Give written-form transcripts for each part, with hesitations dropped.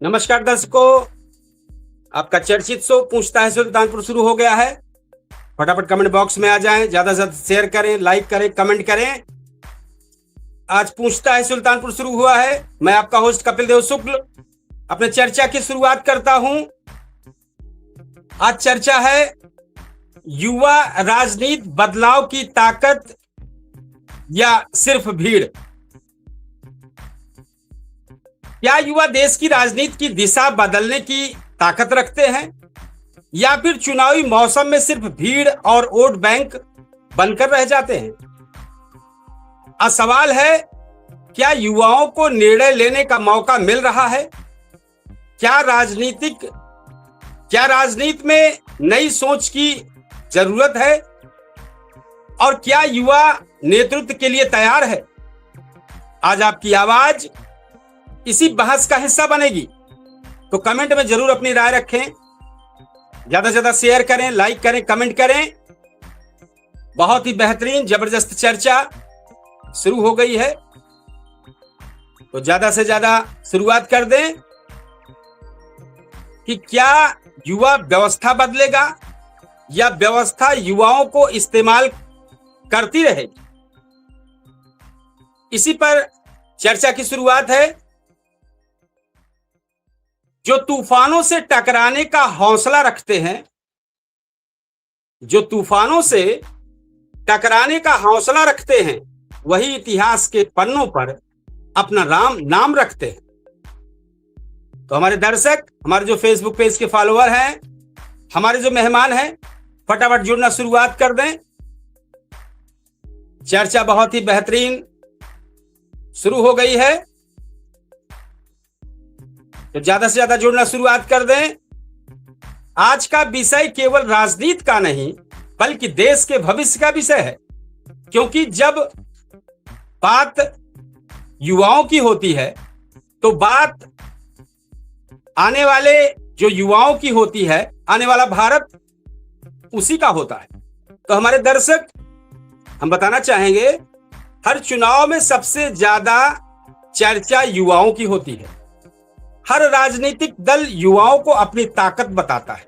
नमस्कार दर्शकों, आपका चर्चित शो पूछता है सुल्तानपुर शुरू हो गया है। फटाफट कमेंट बॉक्स में आ जाएं, ज्यादा से ज्यादा शेयर करें, लाइक करें, कमेंट करें। आज पूछता है सुल्तानपुर शुरू हुआ है। मैं आपका होस्ट कपिल देव शुक्ल अपने चर्चा की शुरुआत करता हूं। आज चर्चा है युवा राजनीति बदलाव की ताकत या सिर्फ भीड़। क्या युवा देश की राजनीति की दिशा बदलने की ताकत रखते हैं या फिर चुनावी मौसम में सिर्फ भीड़ और वोट बैंक बनकर रह जाते हैं? आज सवाल है, क्या युवाओं को निर्णय लेने का मौका मिल रहा है? क्या राजनीति में नई सोच की जरूरत है? और क्या युवा नेतृत्व के लिए तैयार है? आज आपकी आवाज इसी बहस का हिस्सा बनेगी, तो कमेंट में जरूर अपनी राय रखें, ज्यादा से ज्यादा शेयर करें, लाइक करें, कमेंट करें। बहुत ही बेहतरीन जबरदस्त चर्चा शुरू हो गई है, तो ज्यादा से ज्यादा शुरुआत कर दें कि क्या युवा व्यवस्था बदलेगा या व्यवस्था युवाओं को इस्तेमाल करती रहेगी। इसी पर चर्चा की शुरुआत है। जो तूफानों से टकराने का हौसला रखते हैं, वही इतिहास के पन्नों पर अपना नाम रखते हैं। तो हमारे दर्शक, हमारे जो फेसबुक पेज के फॉलोअर हैं, हमारे जो मेहमान हैं, फटाफट जुड़ना शुरुआत कर दें। चर्चा बहुत ही बेहतरीन शुरू हो गई है, तो ज्यादा से ज्यादा जुड़ना शुरुआत कर दें। आज का विषय केवल राजनीति का नहीं बल्कि देश के भविष्य का विषय है, क्योंकि जब बात युवाओं की होती है तो बात आने वाले जो युवाओं की होती है, आने वाला भारत उसी का होता है। तो हमारे दर्शक, हम बताना चाहेंगे, हर चुनाव में सबसे ज्यादा चर्चा युवाओं की होती है। हर राजनीतिक दल युवाओं को अपनी ताकत बताता है।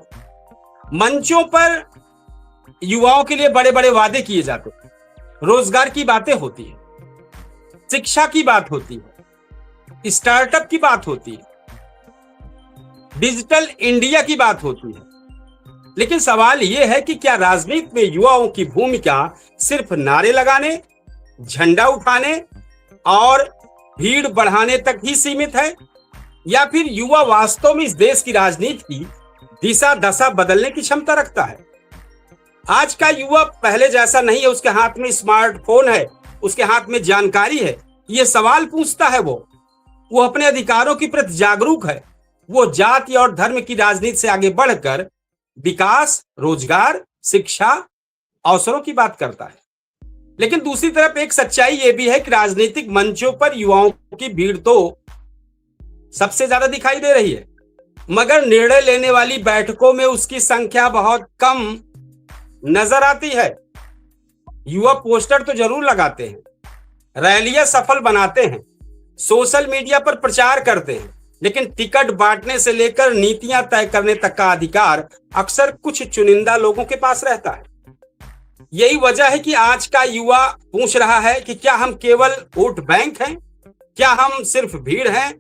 मंचों पर युवाओं के लिए बड़े बड़े वादे किए जाते हैं, रोजगार की बातें होती है, शिक्षा की बात होती है, स्टार्टअप की बात होती है, डिजिटल इंडिया की बात होती है। लेकिन सवाल यह है कि क्या राजनीति में युवाओं की भूमिका सिर्फ नारे लगाने, झंडा उठाने और भीड़ बढ़ाने तक ही सीमित है, या फिर युवा वास्तव में इस देश की राजनीति की दिशा दशा बदलने की क्षमता रखता है? आज का युवा पहले जैसा नहीं है। उसके हाथ में स्मार्टफोन है, उसके हाथ में जानकारी है, ये सवाल पूछता है। वो अपने अधिकारों के प्रति जागरूक है। वो जाति और धर्म की राजनीति से आगे बढ़कर विकास, रोजगार, शिक्षा, अवसरों की बात करता है। लेकिन दूसरी तरफ एक सच्चाई यह भी है कि राजनीतिक मंचों पर युवाओं की भीड़ तो सबसे ज्यादा दिखाई दे रही है, मगर निर्णय लेने वाली बैठकों में उसकी संख्या बहुत कम नजर आती है। युवा पोस्टर तो जरूर लगाते हैं, रैलियां सफल बनाते हैं, सोशल मीडिया पर प्रचार करते हैं, लेकिन टिकट बांटने से लेकर नीतियां तय करने तक का अधिकार अक्सर कुछ चुनिंदा लोगों के पास रहता है। यही वजह है कि आज का युवा पूछ रहा है कि क्या हम केवल वोट बैंक हैं, क्या हम सिर्फ भीड़ हैं,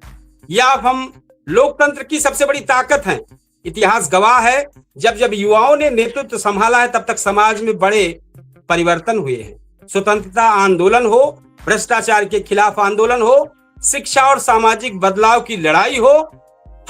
या हम लोकतंत्र की सबसे बड़ी ताकत हैं। इतिहास गवाह है, जब जब युवाओं ने नेतृत्व संभाला है तब तक समाज में बड़े परिवर्तन हुए हैं। स्वतंत्रता आंदोलन हो, भ्रष्टाचार के खिलाफ आंदोलन हो, शिक्षा और सामाजिक बदलाव की लड़ाई हो,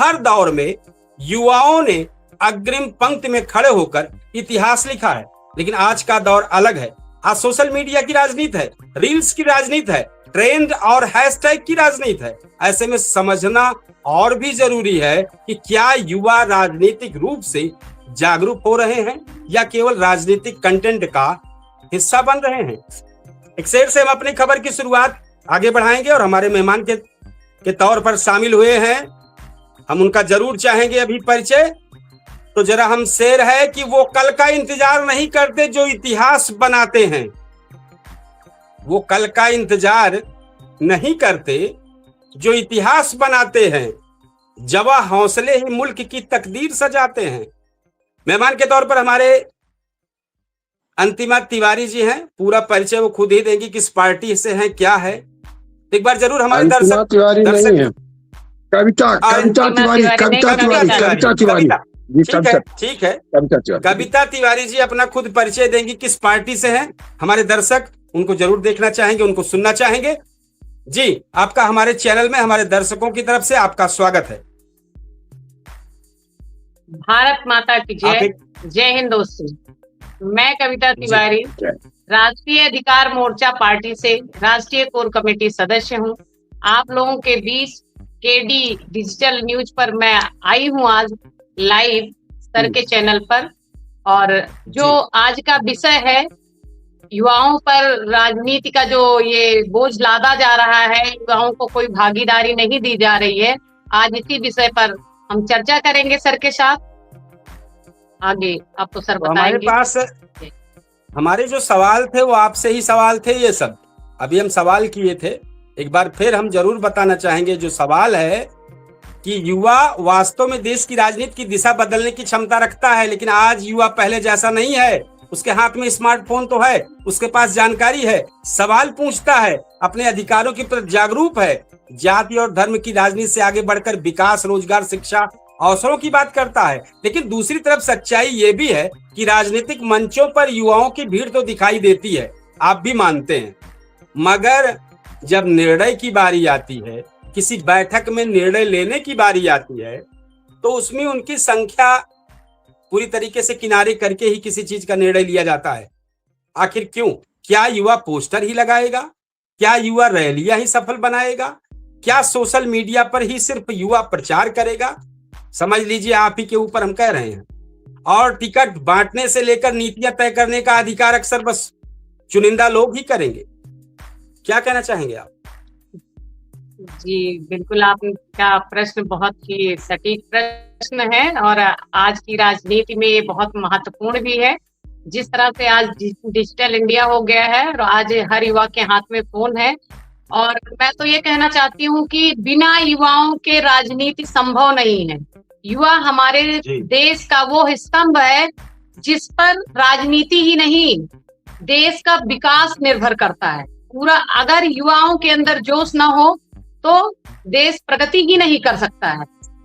हर दौर में युवाओं ने अग्रिम पंक्ति में खड़े होकर इतिहास लिखा है। लेकिन आज का दौर अलग है। आज सोशल मीडिया की राजनीति है, रील्स की राजनीति है, ट्रेंड और हैशटैग की राजनीति है। ऐसे में समझना और भी जरूरी है कि क्या युवा राजनीतिक रूप से जागरूक हो रहे हैं या केवल राजनीतिक कंटेंट का हिस्सा बन रहे हैं। एक शेर से हम अपनी खबर की शुरुआत आगे बढ़ाएंगे और हमारे मेहमान के तौर पर शामिल हुए हैं, हम उनका जरूर चाहेंगे अभी परिचय। तो जरा हम शेर है कि वो कल का इंतजार नहीं करते जो इतिहास बनाते हैं। वो कल का इंतजार नहीं करते जो इतिहास बनाते हैं। जवा हौसले ही मुल्क की तकदीर सजाते हैं। मेहमान के तौर पर हमारे अंतिमा तिवारी जी हैं। पूरा परिचय वो खुद ही देंगी, किस पार्टी से हैं, क्या है। एक बार जरूर हमारे अंतिमा तिवारी नहीं है, कविता तिवारी, कविता तिवारी। ठीक है, कविता तिवारी जी अपना खुद परिचय देंगी, किस पार्टी से हैं। हमारे दर्शक उनको जरूर देखना चाहेंगे, उनको सुनना चाहेंगे। जी, आपका हमारे चैनल में हमारे दर्शकों की तरफ से आपका स्वागत है। भारत माता की जय। जय हिंद दोस्तों, मैं कविता तिवारी राष्ट्रीय अधिकार मोर्चा पार्टी से राष्ट्रीय कोर कमेटी सदस्य हूं। आप लोगों के बीच केडी डिजिटल न्यूज पर मैं आई हूं आज लाइव सर के चैनल पर। और जो आज का विषय है, युवाओं पर राजनीति का जो ये बोझ लादा जा रहा है, युवाओं को कोई भागीदारी नहीं दी जा रही है, आज इसी विषय पर हम चर्चा करेंगे सर के साथ। आगे आपको सर बताएंगे। हमारे पास हमारे जो सवाल थे वो आपसे ही सवाल थे, ये सब अभी हम सवाल किए थे। एक बार फिर हम जरूर बताना चाहेंगे, जो सवाल है कि युवा वास्तव में देश की राजनीति की दिशा बदलने की क्षमता रखता है, लेकिन आज युवा पहले जैसा नहीं है। उसके हाथ में स्मार्टफोन तो है, उसके पास जानकारी है, सवाल पूछता है, अपने अधिकारों के प्रति जागरूक है, जाति और धर्म की राजनीति से आगे बढ़कर विकास, रोजगार, शिक्षा, अवसरों की बात करता है। लेकिन दूसरी तरफ सच्चाई ये भी है कि राजनीतिक मंचों पर युवाओं की भीड़ तो दिखाई देती है, आप भी मानते हैं, मगर जब निर्णय की बारी आती है, किसी बैठक में निर्णय लेने की बारी आती है, तो उसमें उनकी संख्या पूरी तरीके से किनारे करके ही किसी चीज का निर्णय लिया जाता है। आखिर क्यों? क्या युवा पोस्टर ही लगाएगा? क्या युवा रैलियां ही सफल बनाएगा? क्या सोशल मीडिया पर ही सिर्फ युवा प्रचार करेगा? समझ लीजिए आप ही के ऊपर हम कह रहे हैं। और टिकट बांटने से लेकर नीतियां तय करने का अधिकार अक्सर बस चुनिंदा लोग ही करेंगे। क्या कहना चाहेंगे आप? जी बिल्कुल, आपका प्रश्न बहुत ही सटीक प्रश्न है और आज की राजनीति में ये बहुत महत्वपूर्ण भी है। जिस तरह से आज डिजिटल इंडिया हो गया है और आज हर युवा के हाथ में फोन है, और मैं तो ये कहना चाहती हूँ कि बिना युवाओं के राजनीति संभव नहीं है। युवा हमारे देश का वो स्तंभ है जिस पर राजनीति ही नहीं, देश का विकास निर्भर करता है पूरा। अगर युवाओं के अंदर जोश ना हो तो देश प्रगति ही नहीं कर सकता है।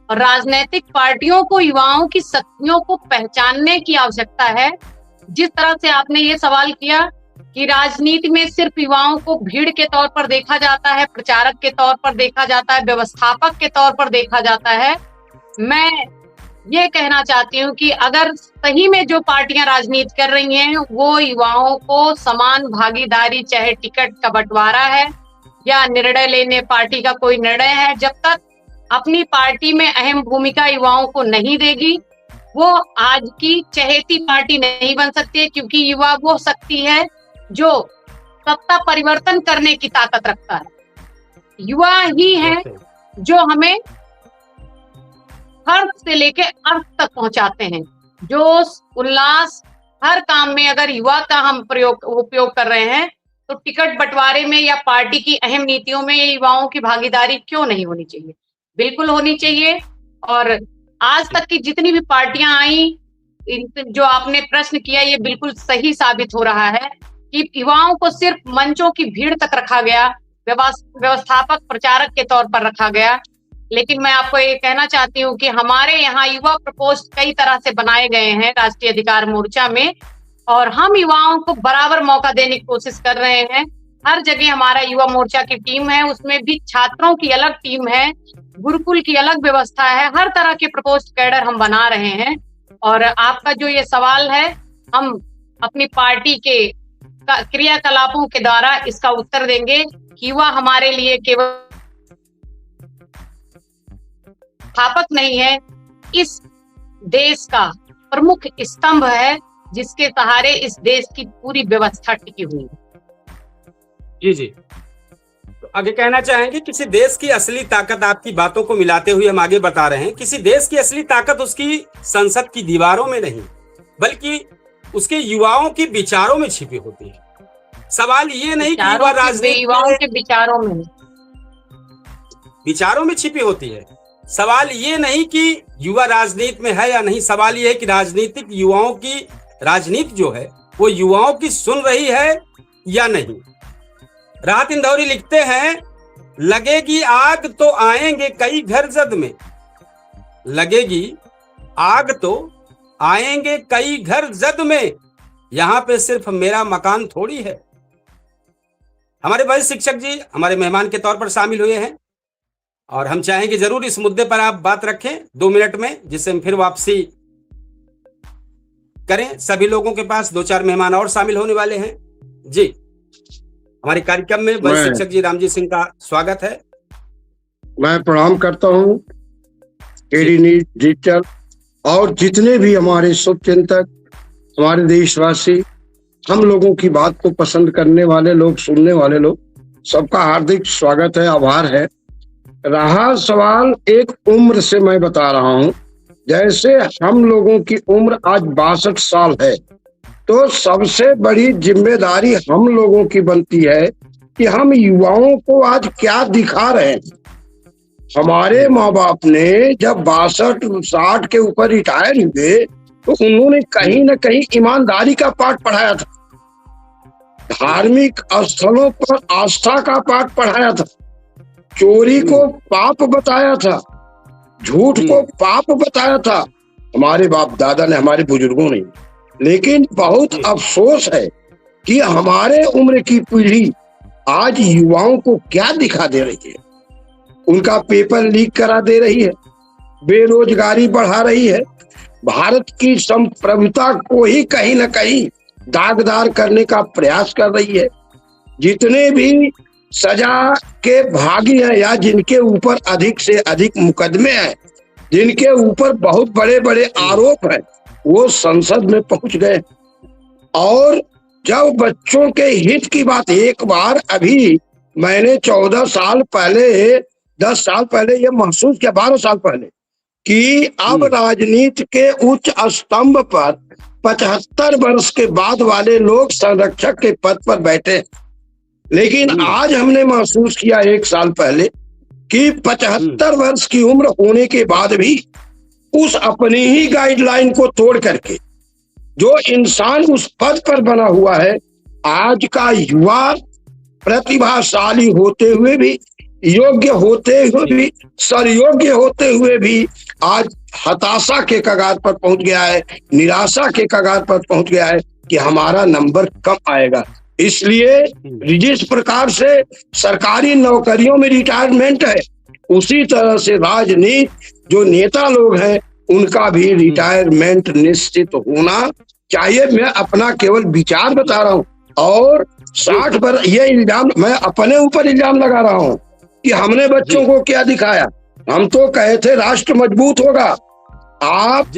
और राजनीतिक पार्टियों को युवाओं की शक्तियों को पहचानने की आवश्यकता है। जिस तरह से आपने ये सवाल किया कि राजनीति में सिर्फ युवाओं को भीड़ के तौर पर देखा जाता है, प्रचारक के तौर पर देखा जाता है, व्यवस्थापक के तौर पर देखा जाता है, मैं ये कहना चाहती हूँ कि अगर सही में जो पार्टियां राजनीति कर रही हैं वो युवाओं को समान भागीदारी, चाहे टिकट का बंटवारा है या निर्णय लेने पार्टी का कोई निर्णय है, जब तक अपनी पार्टी में अहम भूमिका युवाओं को नहीं देगी, वो आज की चहेती पार्टी नहीं बन सकती है। क्योंकि युवा वो शक्ति है जो सत्ता परिवर्तन करने की ताकत रखता है। युवा ही है जो हमें हर्ष से लेके अर्थ तक पहुंचाते हैं। जोश, उल्लास, हर काम में अगर युवा का हम उपयोग कर रहे हैं तो टिकट बंटवारे में या पार्टी की अहम नीतियों में युवाओं की भागीदारी क्यों नहीं होनी चाहिए? बिल्कुल होनी चाहिए। और आज तक की जितनी भी पार्टियां आई, जो आपने प्रश्न किया, ये बिल्कुल सही साबित हो रहा है कि युवाओं को सिर्फ मंचों की भीड़ तक रखा गया, व्यवस्थापक, प्रचारक के तौर पर रखा गया। लेकिन मैं आपको ये कहना चाहती हूँ कि हमारे यहाँ युवा प्रकोष्ठ कई तरह से बनाए गए हैं राष्ट्रीय अधिकार मोर्चा में, और हम युवाओं को बराबर मौका देने की कोशिश कर रहे हैं। हर जगह हमारा युवा मोर्चा की टीम है, उसमें भी छात्रों की अलग टीम है, गुरुकुल की अलग व्यवस्था है, हर तरह के प्रकोष्ठ कैडर हम बना रहे हैं। और आपका जो ये सवाल है, हम अपनी पार्टी के क्रियाकलापों के द्वारा इसका उत्तर देंगे कि युवा हमारे लिए केवल स्थापक नहीं है, इस देश का प्रमुख स्तंभ है जिसके सहारे इस देश की पूरी व्यवस्था टिकी हुई है। जी, तो आगे कहना चाहेंगे, किसी देश की असली ताकत, आपकी बातों को मिलाते हुए हम आगे बता रहे हैं, किसी देश की असली ताकत उसकी संसद की दीवारों में नहीं, बल्कि उसके युवाओं के विचारों में छिपी होती है। सवाल ये नहीं कि युवा राजनीति युवाओं के विचारों में छिपी होती है। सवाल ये नहीं कि युवा राजनीति में है या नहीं, सवाल ये है कि राजनीतिक युवाओं की राजनीति जो है वो युवाओं की सुन रही है या नहीं। राहत इंदौरी लिखते हैं, लगेगी आग तो आएंगे कई घर जद में, लगेगी आग तो आएंगे कई घर जद में, यहां पे सिर्फ मेरा मकान थोड़ी है। हमारे वरिष्ठ शिक्षक जी हमारे मेहमान के तौर पर शामिल हुए हैं और हम चाहेंगे जरूर इस मुद्दे पर आप बात रखें 2 मिनट में, जिससे हम फिर वापसी करें। सभी लोगों के पास 2-4 मेहमान और शामिल होने वाले हैं। जी, हमारे कार्यक्रम में वरिष्ठ शिक्षक जी रामजी सिंह का स्वागत है। मैं प्रणाम करता हूँ एडी न्यूज डिजिटल और जितने भी हमारे शुभचिंतक, हमारे देशवासी, हम लोगों की बात को पसंद करने वाले लोग, सुनने वाले लोग, सबका हार्दिक स्वागत है, आभार है। रहा सवाल एक उम्र से, मैं बता रहा हूँ, जैसे हम लोगों की उम्र आज 62 साल है, तो सबसे बड़ी जिम्मेदारी हम लोगों की बनती है कि हम युवाओं को आज क्या दिखा रहे हैं। हमारे माँ बाप ने जब 62-60 के ऊपर रिटायर हुए तो उन्होंने कहीं न कहीं ईमानदारी का पाठ पढ़ाया था, धार्मिक स्थलों पर आस्था का पाठ पढ़ाया था, चोरी को पाप बताया था, झूठ को पाप बताया था हमारे बाप दादा ने, हमारे बुजुर्गों ने। लेकिन बहुत अफसोस है कि हमारे उम्र की पीढ़ी आज युवाओं को क्या दिखा दे रही है। उनका पेपर लीक करा दे रही है, बेरोजगारी बढ़ा रही है, भारत की संप्रभुता को ही कहीं न कहीं दागदार करने का प्रयास कर रही है। जितने भी सजा के भागी हैं या जिनके ऊपर अधिक से अधिक मुकदमे हैं, जिनके ऊपर बहुत बड़े बड़े आरोप हैं, वो संसद में पहुंच गए। और जब बच्चों के हित की बात, एक बार अभी मैंने 14 साल पहले, 10 साल पहले ये महसूस किया, 12 साल पहले, कि अब राजनीति के उच्च स्तंभ पर 75 वर्ष के बाद वाले लोग संरक्षक के पद पर बैठे। लेकिन आज हमने महसूस किया 1 साल पहले कि 75 वर्ष की उम्र होने के बाद भी उस अपनी ही गाइडलाइन को तोड़ करके जो इंसान उस पद पर बना हुआ है, आज का युवा प्रतिभाशाली होते हुए भी, योग्य होते हुए भी, सरयोग्य होते हुए भी आज हताशा के कगार पर पहुंच गया है, निराशा के कगार पर पहुंच गया है कि हमारा नंबर कम आएगा। इसलिए जिस प्रकार से सरकारी नौकरियों में रिटायरमेंट है, उसी तरह से राजनीति जो नेता लोग हैं उनका भी रिटायरमेंट निश्चित होना चाहिए। मैं अपना केवल विचार बता रहा हूँ और 60 पर ये इल्जाम, मैं अपने ऊपर इल्जाम लगा रहा हूँ कि हमने बच्चों को क्या दिखाया। हम तो कहे थे राष्ट्र मजबूत होगा। आप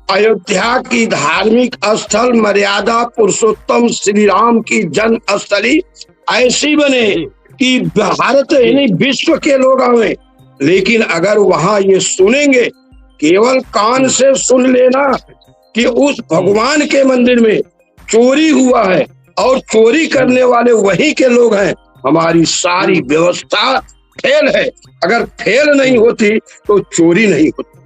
अयोध्या की धार्मिक स्थल, मर्यादा पुरुषोत्तम श्री राम की जन्म स्थली ऐसी बने कि भारत नहीं विश्व के लोग आवे। लेकिन अगर वहां ये सुनेंगे, केवल कान से सुन लेना कि उस भगवान के मंदिर में चोरी हुआ है और चोरी करने वाले वही के लोग हैं, हमारी सारी व्यवस्था फेल है। अगर फेल नहीं होती तो चोरी नहीं होती,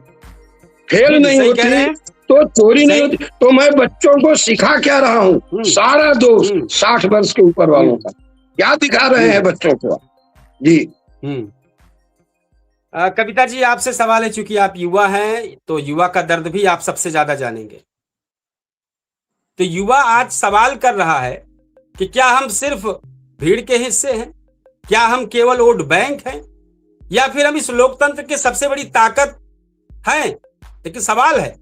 फेल नहीं होती तो चोरी नहीं होती। तो मैं बच्चों को सिखा क्या रहा हूँ, सारा दोष 60 वर्ष के ऊपर वालों का। क्या दिखा रहे हैं बच्चों को? जी कविता जी, आपसे सवाल है, चूंकि आप युवा हैं तो युवा का दर्द भी आप सबसे ज्यादा जानेंगे। तो युवा आज सवाल कर रहा है कि क्या हम सिर्फ भीड़ के हिस्से हैं, क्या हम केवल वोट बैंक हैं, या फिर हम इस लोकतंत्र की सबसे बड़ी ताकत हैं। लेकिन सवाल है,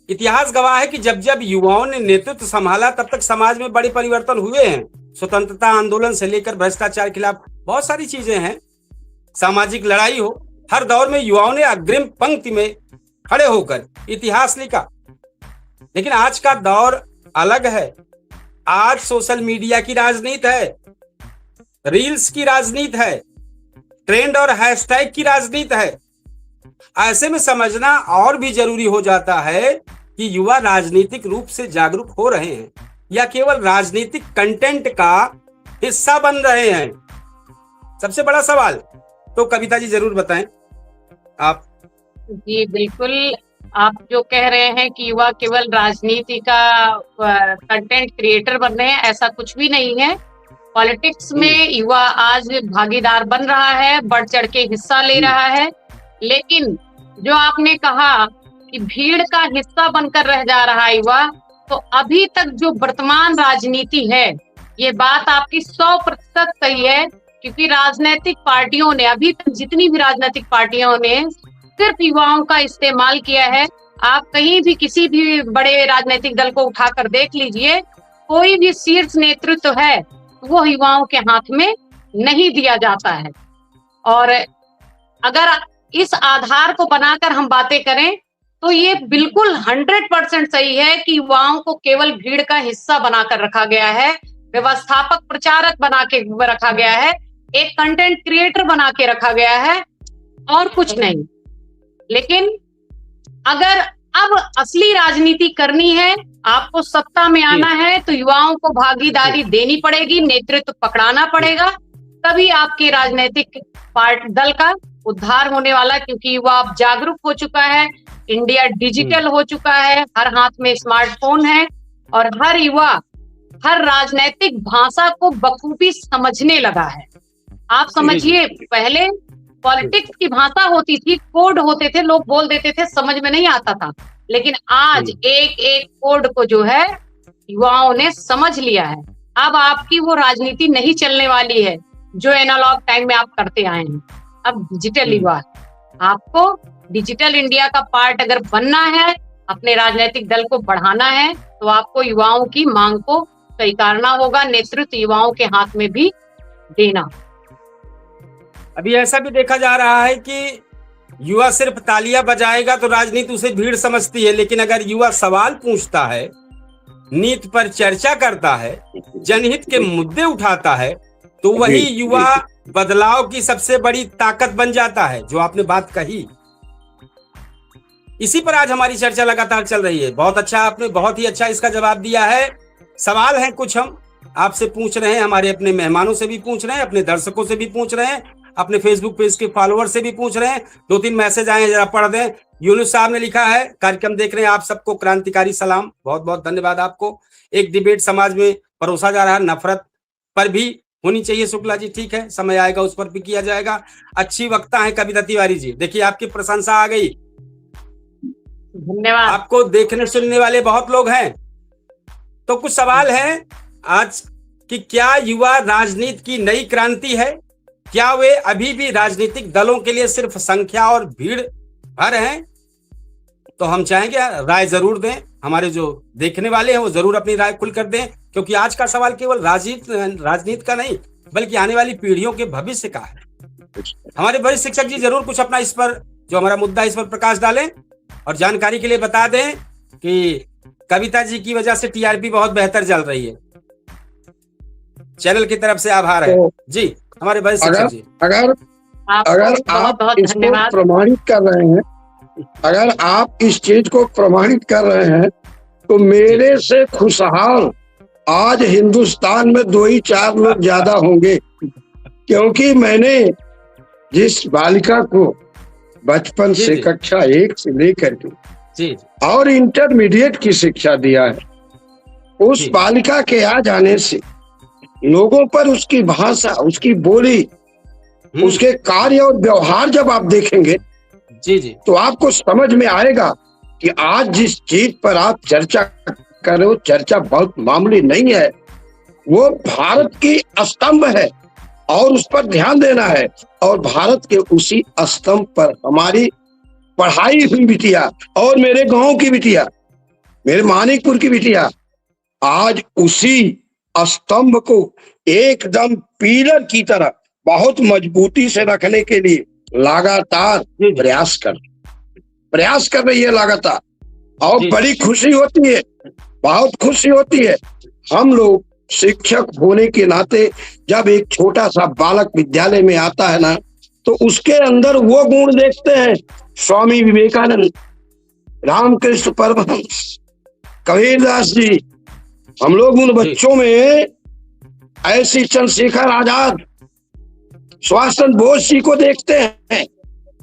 इतिहास गवाह है कि जब जब युवाओं ने नेतृत्व संभाला तब तक समाज में बड़े परिवर्तन हुए हैं। स्वतंत्रता आंदोलन से लेकर भ्रष्टाचार के खिलाफ बहुत सारी चीजें हैं, सामाजिक लड़ाई हो, हर दौर में युवाओं ने अग्रिम पंक्ति में खड़े होकर इतिहास लिखा। लेकिन आज का दौर अलग है। आज सोशल मीडिया की राजनीति है, रील्स की राजनीति है, ट्रेंड और हैशटैग की राजनीति है। ऐसे में समझना और भी जरूरी हो जाता है कि युवा राजनीतिक रूप से जागरूक हो रहे हैं या केवल राजनीतिक कंटेंट का हिस्सा बन रहे हैं। सबसे बड़ा सवाल तो कविता जी जरूर बताएं। आप। जी बिल्कुल, आप जो कह रहे हैं कि युवा केवल राजनीति का कंटेंट क्रिएटर बन रहे हैं, ऐसा कुछ भी नहीं है। पॉलिटिक्स में युवा आज भागीदार बन रहा है, बढ़ चढ़ के हिस्सा ले रहा है। लेकिन जो आपने कहा कि भीड़ का हिस्सा बनकर रह जा रहा है युवा, तो अभी तक जो वर्तमान राजनीति है, ये बात आपकी 100% सही है, क्योंकि राजनीतिक पार्टियों ने, अभी तक जितनी भी राजनीतिक पार्टियों ने सिर्फ युवाओं का इस्तेमाल किया है। आप कहीं भी किसी भी बड़े राजनीतिक दल को उठाकर देख लीजिए, कोई भी शीर्ष नेतृत्व है वो युवाओं के हाथ में नहीं दिया जाता है। और अगर इस आधार को बनाकर हम बातें करें तो ये बिल्कुल 100% सही है कि युवाओं को केवल भीड़ का हिस्सा बनाकर रखा गया है, व्यवस्थापक प्रचारक बना के रखा गया है, एक कंटेंट क्रिएटर बना के रखा गया है, और कुछ नहीं। लेकिन अगर अब असली राजनीति करनी है, आपको सत्ता में आना है, तो युवाओं को भागीदारी देनी पड़ेगी, नेतृत्व पकड़ाना पड़ेगा, तभी आपके राजनीतिक दल का उद्धार होने वाला। क्योंकि युवा अब जागरूक हो चुका है, इंडिया डिजिटल हो चुका है, हर हाथ में स्मार्टफोन है, और हर युवा हर राजनीतिक भाषा को बखूबी समझने लगा है। आप समझिए, पहले पॉलिटिक्स की भाषा होती थी, कोड होते थे, लोग बोल देते थे, समझ में नहीं आता था। लेकिन आज एक एक कोड को जो है युवाओं ने समझ लिया है। अब आपकी वो राजनीति नहीं चलने वाली है जो एनालॉग टाइम में आप करते आए हैं। अब डिजिटल युवा, आपको डिजिटल इंडिया का पार्ट अगर बनना है, अपने राजनीतिक दल को बढ़ाना है, तो आपको युवाओं की मांग को स्वीकारना होगा, नेतृत्व युवाओं के हाथ में भी देना। अभी ऐसा भी देखा जा रहा है कि युवा सिर्फ तालियां बजाएगा तो राजनीति उसे भीड़ समझती है, लेकिन अगर युवा सवाल पूछता है, नीति पर चर्चा करता है, जनहित के मुद्दे उठाता है, तो वही युवा बदलाव की सबसे बड़ी ताकत बन जाता है, जो आपने बात कही। इसी पर आज हमारी चर्चा लगातार चल रही है। बहुत अच्छा, आपने बहुत ही अच्छा इसका जवाब दिया है। सवाल हैं कुछ हम आपसे पूछ रहे हैं, हमारे अपने मेहमानों से भी पूछ रहे हैं, अपने दर्शकों से भी पूछ रहे हैं, अपने फेसबुक पेज के फॉलोअर से भी पूछ रहे हैं। 2-3 मैसेज आए हैं, जरा पढ़ दें। यूनुस साहब ने लिखा है, कार्यक्रम देख रहे हैं आप सबको क्रांतिकारी सलाम, बहुत बहुत धन्यवाद आपको। एक डिबेट समाज में परोसा जा रहा है, नफरत पर भी होनी चाहिए शुक्ला जी, ठीक है, समय आएगा उस पर भी किया जाएगा। अच्छी वक्ता है कविता तिवारी जी, देखिए आपकी प्रशंसा आ गई, धन्यवाद। आपको देखने सुनने वाले बहुत लोग हैं। तो कुछ सवाल हैं आज कि क्या युवा राजनीति की नई क्रांति है? क्या वे अभी भी राजनीतिक दलों के लिए सिर्फ संख्या और भीड़ भर हैं? तो हम चाहेंगे राय जरूर दें, हमारे जो देखने वाले हैं वो जरूर अपनी राय खुलकर दें, क्योंकि आज का सवाल केवल राजनीति का नहीं, बल्कि आने वाली पीढ़ियों के भविष्य का है। हमारे वरिष्ठ शिक्षक जी जरूर कुछ अपना इस पर, जो हमारा मुद्दा इस पर प्रकाश डालें, और जानकारी के लिए बता दें कि कविता जी की वजह से टीआरपी बहुत बेहतर चल रही है। चैनल की तरफ से आभार है जी हमारे वरिष्ठ शिक्षक जी। अगर आप इसको प्रमाणित कर रहे हैं, अगर आप इस चीज को प्रमाणित कर रहे हैं, तो मेरे से खुशहाल आज हिंदुस्तान में 2 ही 4 लोग ज्यादा होंगे, क्योंकि मैंने जिस बालिका को बचपन से कक्षा 1 से लेकर के और इंटरमीडिएट की शिक्षा दिया है, उस बालिका के आ जाने से लोगों पर उसकी भाषा, उसकी बोली, उसके कार्य और व्यवहार जब आप देखेंगे तो आपको समझ में आएगा कि आज जिस चीज पर आप चर्चा कर रहे हो, चर्चा बहुत मामूली नहीं है, वो भारत की स्तंभ है और उस पर ध्यान देना है। और भारत के उसी स्तंभ पर हमारी पढ़ाई हुई बिटिया और मेरे गांव की बिटिया, मेरे मानिकपुर की बिटिया, आज उसी स्तंभ को एकदम पिलर की तरह बहुत मजबूती से रखने के लिए लगातार प्रयास कर रही है लगातार। और बड़ी खुशी होती है, बहुत खुशी होती है। हम लोग शिक्षक होने के नाते जब एक छोटा सा बालक विद्यालय में आता है ना, तो उसके अंदर वो गुण देखते हैं, स्वामी विवेकानंद, रामकृष्ण परमहंस, कबीरदास जी। हम लोग उन बच्चों में ऐसी चंद्रशेखर आजाद, सुभाष चंद्र बोस जी को देखते हैं,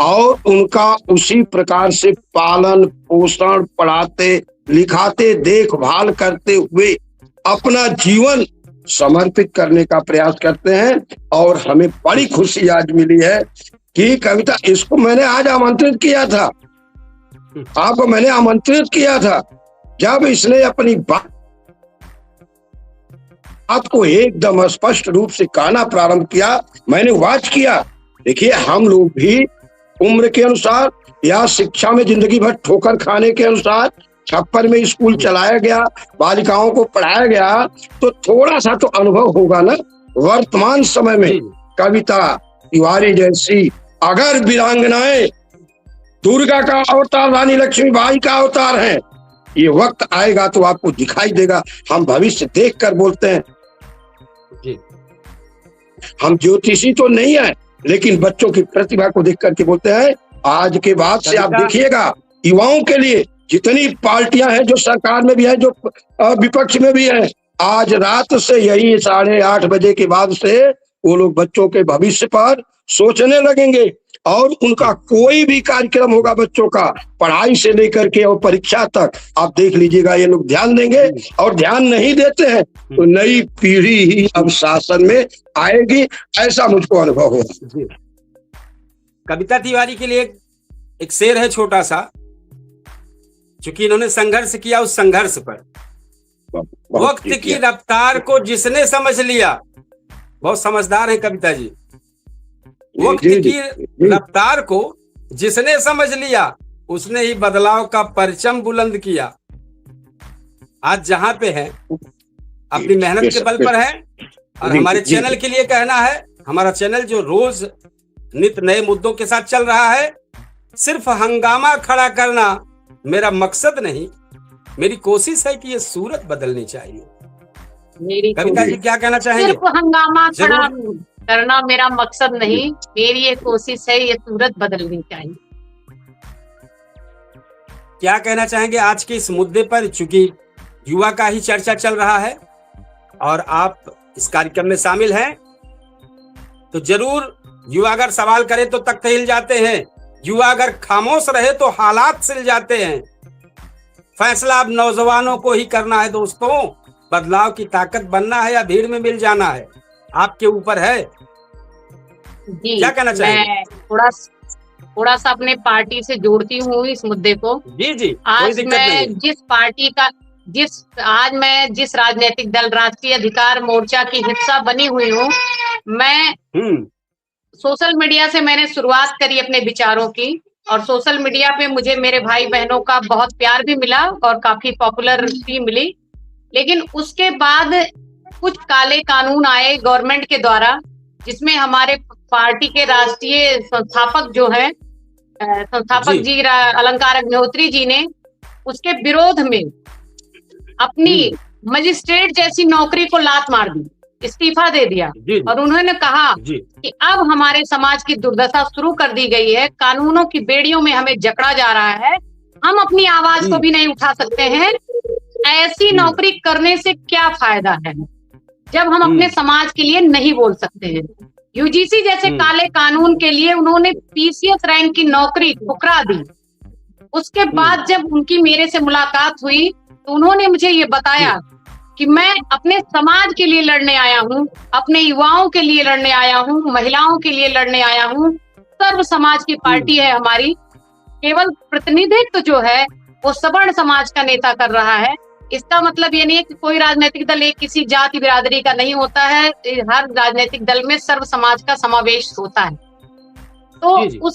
और उनका उसी प्रकार से पालन पोषण, पढ़ाते लिखाते देखभाल करते हुए अपना जीवन समर्पित करने का प्रयास करते हैं। और हमें बड़ी खुशी आज मिली है कि कविता, इसको मैंने आज आमंत्रित किया था, आपको मैंने आमंत्रित किया था। जब इसने अपनी बात को एकदम स्पष्ट रूप से कहना प्रारंभ किया, मैंने वाच किया। देखिए, हम लोग भी उम्र के अनुसार या शिक्षा में जिंदगी भर ठोकर खाने के अनुसार छप्पर में स्कूल चलाया गया, बालिकाओं को पढ़ाया गया, तो थोड़ा सा तो अनुभव होगा ना। वर्तमान समय में कविता तिवारी जैसी अगर वीरांगनाएं दुर्गा का अवतार, रानी लक्ष्मीबाई का अवतार है, ये वक्त आएगा तो आपको दिखाई देगा। हम भविष्य देख कर बोलते हैं, हम ज्योतिषी तो नहीं है, लेकिन बच्चों की प्रतिभा को देख करके बोलते हैं। आज के बाद से आप देखिएगा, युवाओं के लिए जितनी पार्टियां हैं, जो सरकार में भी है, जो विपक्ष में भी है, आज रात से यही 8:30 बजे के बाद से वो लोग बच्चों के भविष्य पर सोचने लगेंगे। और उनका कोई भी कार्यक्रम होगा बच्चों का, पढ़ाई से लेकर के और परीक्षा तक, आप देख लीजिएगा ये लोग ध्यान देंगे। और ध्यान नहीं देते हैं तो नई पीढ़ी ही अब शासन में आएगी, ऐसा मुझको अनुभव हो। कविता तिवारी के लिए एक शेर है छोटा सा, क्योंकि इन्होंने संघर्ष किया उस संघर्ष पर। वक्त की रफ्तार को जिसने समझ लिया, बहुत समझदार है कविता जी, वक्त की रफ्तार को जिसने समझ लिया, उसने ही बदलाव का परचम बुलंद किया। आज जहां पे है अपनी मेहनत के बल पर है। और हमारे चैनल के लिए कहना है, हमारा चैनल जो रोज नित नए मुद्दों के साथ चल रहा है, सिर्फ हंगामा खड़ा करना मेरा मकसद नहीं, मेरी कोशिश है कि ये सूरत बदलनी चाहिए। कविता जी क्या कहना चाहेंगे? सिर्फ हंगामा खड़ा करना मेरा मकसद नहीं, मेरी ये कोशिश है, ये सूरत बदलनी चाहिए। क्या कहना चाहेंगे आज के इस मुद्दे पर? चूंकि युवा का ही चर्चा चल रहा है और आप इस कार्यक्रम में शामिल हैं, तो जरूर युवा अगर सवाल करे तो तख्त हिल जाते हैं, युवा अगर खामोश रहे तो हालात सिल जाते हैं। फैसला अब नौजवानों को ही करना है दोस्तों, बदलाव की ताकत बनना है या भीड़ में मिल जाना है, आपके ऊपर है। जी, क्या कहना चाहिए? मैं थोड़ा सा अपने पार्टी से जोड़ती हूँ इस मुद्दे को। जी जी, आज मैं जिस राजनीतिक दल राष्ट्रीय अधिकार मोर्चा की हिस्सा बनी हुई हूँ, मैं सोशल मीडिया से मैंने शुरुआत करी अपने विचारों की, और सोशल मीडिया पे मुझे मेरे भाई बहनों का बहुत प्यार भी मिला और काफी पॉपुलरिटी मिली। लेकिन उसके बाद कुछ काले कानून आए गवर्नमेंट के द्वारा, जिसमें हमारे पार्टी के राष्ट्रीय संस्थापक जो है संस्थापक जी अलंकार अग्निहोत्री जी ने उसके विरोध में अपनी मजिस्ट्रेट जैसी नौकरी को लात मार दी, इस्तीफा दे दिया। और उन्होंने कहा कि अब हमारे समाज की दुर्दशा शुरू कर दी गई है, कानूनों की बेड़ियों में हमें जकड़ा जा रहा है, हम अपनी आवाज को भी नहीं उठा सकते हैं। ऐसी नौकरी करने से क्या फायदा है जब हम अपने समाज के लिए नहीं बोल सकते हैं। यूजीसी जैसे काले कानून के लिए उन्होंने पीसीएस रैंक की नौकरी ठुकरा दी। उसके बाद जब उनकी मेरे से मुलाकात हुई तो उन्होंने मुझे ये बताया कि मैं अपने समाज के लिए लड़ने आया हूँ, अपने युवाओं के लिए लड़ने आया हूँ, महिलाओं के लिए लड़ने आया हूँ। सर्व समाज की पार्टी है हमारी, केवल प्रतिनिधित्व जो है वो सवर्ण समाज का नेता कर रहा है। इसका मतलब ये नहीं है कि कोई राजनीतिक दल एक किसी जाति बिरादरी का नहीं होता है, हर राजनीतिक दल में सर्व समाज का समावेश होता है। तो